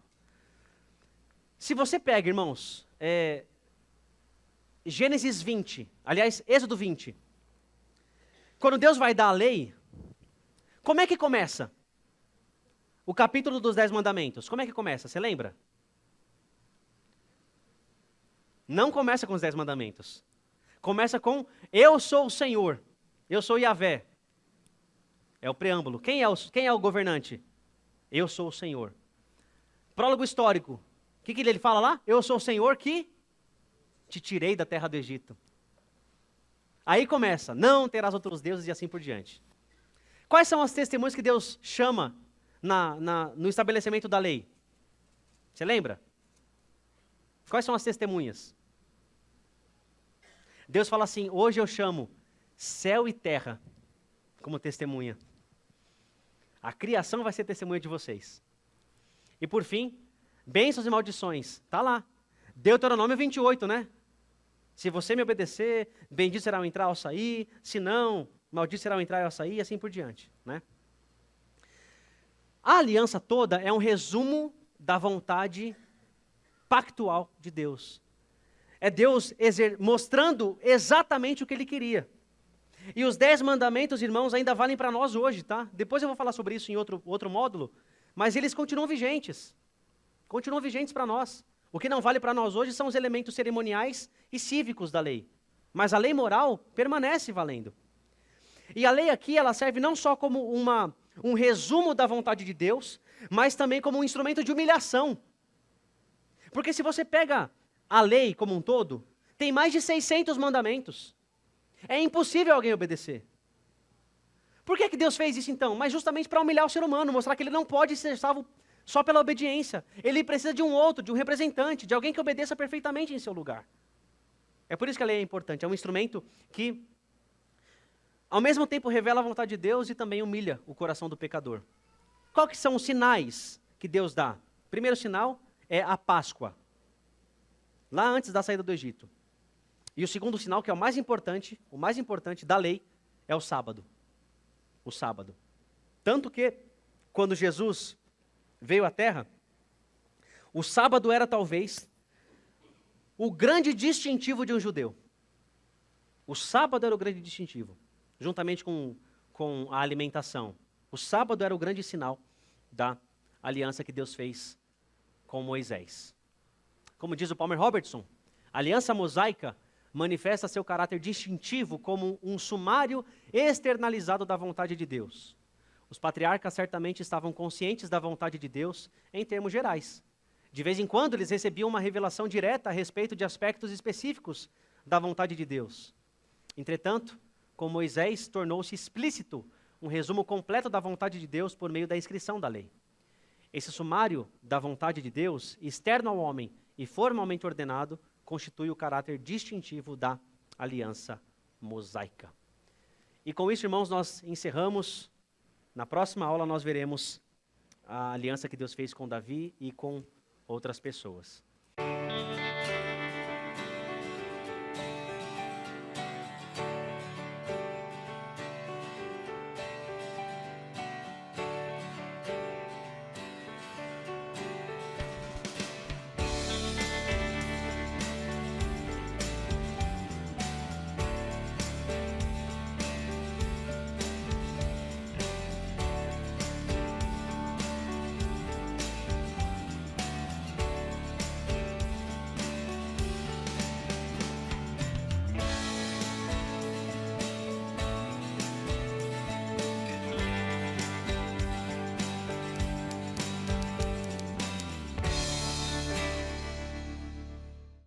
Se você pega, irmãos, Gênesis 20, aliás, Êxodo 20, quando Deus vai dar a lei, como é que começa? O capítulo dos 10 mandamentos, como é que começa? Você lembra? Não começa com os 10 mandamentos. Começa com, eu sou o Senhor, eu sou Yahvé. É o preâmbulo. Quem é o governante? Eu sou o Senhor. Prólogo histórico. O que ele fala lá? Eu sou o Senhor que te tirei da terra do Egito. Aí começa, não terás outros deuses e assim por diante. Quais são as testemunhas que Deus chama no estabelecimento da lei? Você lembra? Quais são as testemunhas? Deus fala assim, hoje eu chamo céu e terra como testemunha. A criação vai ser testemunha de vocês. E por fim, bênçãos e maldições. Está lá. Deuteronômio 28, né? Se você me obedecer, bendito será o entrar ao sair. Se não, maldito será o entrar e ao sair, e assim por diante, né? A aliança toda é um resumo da vontade pactual de Deus. É Deus mostrando exatamente o que Ele queria. E os 10 mandamentos, irmãos, ainda valem para nós hoje, tá? Depois eu vou falar sobre isso em outro módulo, mas eles continuam vigentes. Continuam vigentes para nós. O que não vale para nós hoje são os elementos cerimoniais e cívicos da lei. Mas a lei moral permanece valendo. E a lei aqui, ela serve não só como um resumo da vontade de Deus, mas também como um instrumento de humilhação. Porque se você pega a lei como um todo, tem mais de 600 mandamentos. É impossível alguém obedecer. Por que Deus fez isso então? Mas justamente para humilhar o ser humano, mostrar que ele não pode ser salvo só pela obediência. Ele precisa de um outro, de um representante, de alguém que obedeça perfeitamente em seu lugar. É por isso que a lei é importante. É um instrumento que, ao mesmo tempo, revela a vontade de Deus e também humilha o coração do pecador. Qual que são os sinais que Deus dá? O primeiro sinal é a Páscoa, lá antes da saída do Egito. E o segundo sinal, que é o mais importante da lei, é o sábado. O sábado. Tanto que, quando Jesus veio à Terra, o sábado era talvez o grande distintivo de um judeu. O sábado era o grande distintivo, juntamente com a alimentação. O sábado era o grande sinal da aliança que Deus fez com Moisés. Como diz o Palmer Robertson, a aliança mosaica manifesta seu caráter distintivo como um sumário externalizado da vontade de Deus. Os patriarcas certamente estavam conscientes da vontade de Deus em termos gerais. De vez em quando eles recebiam uma revelação direta a respeito de aspectos específicos da vontade de Deus. Entretanto, com Moisés tornou-se explícito um resumo completo da vontade de Deus por meio da inscrição da lei. Esse sumário da vontade de Deus, externo ao homem e formalmente ordenado, constitui o caráter distintivo da aliança mosaica. E com isso, irmãos, nós encerramos. Na próxima aula nós veremos a aliança que Deus fez com Davi e com outras pessoas.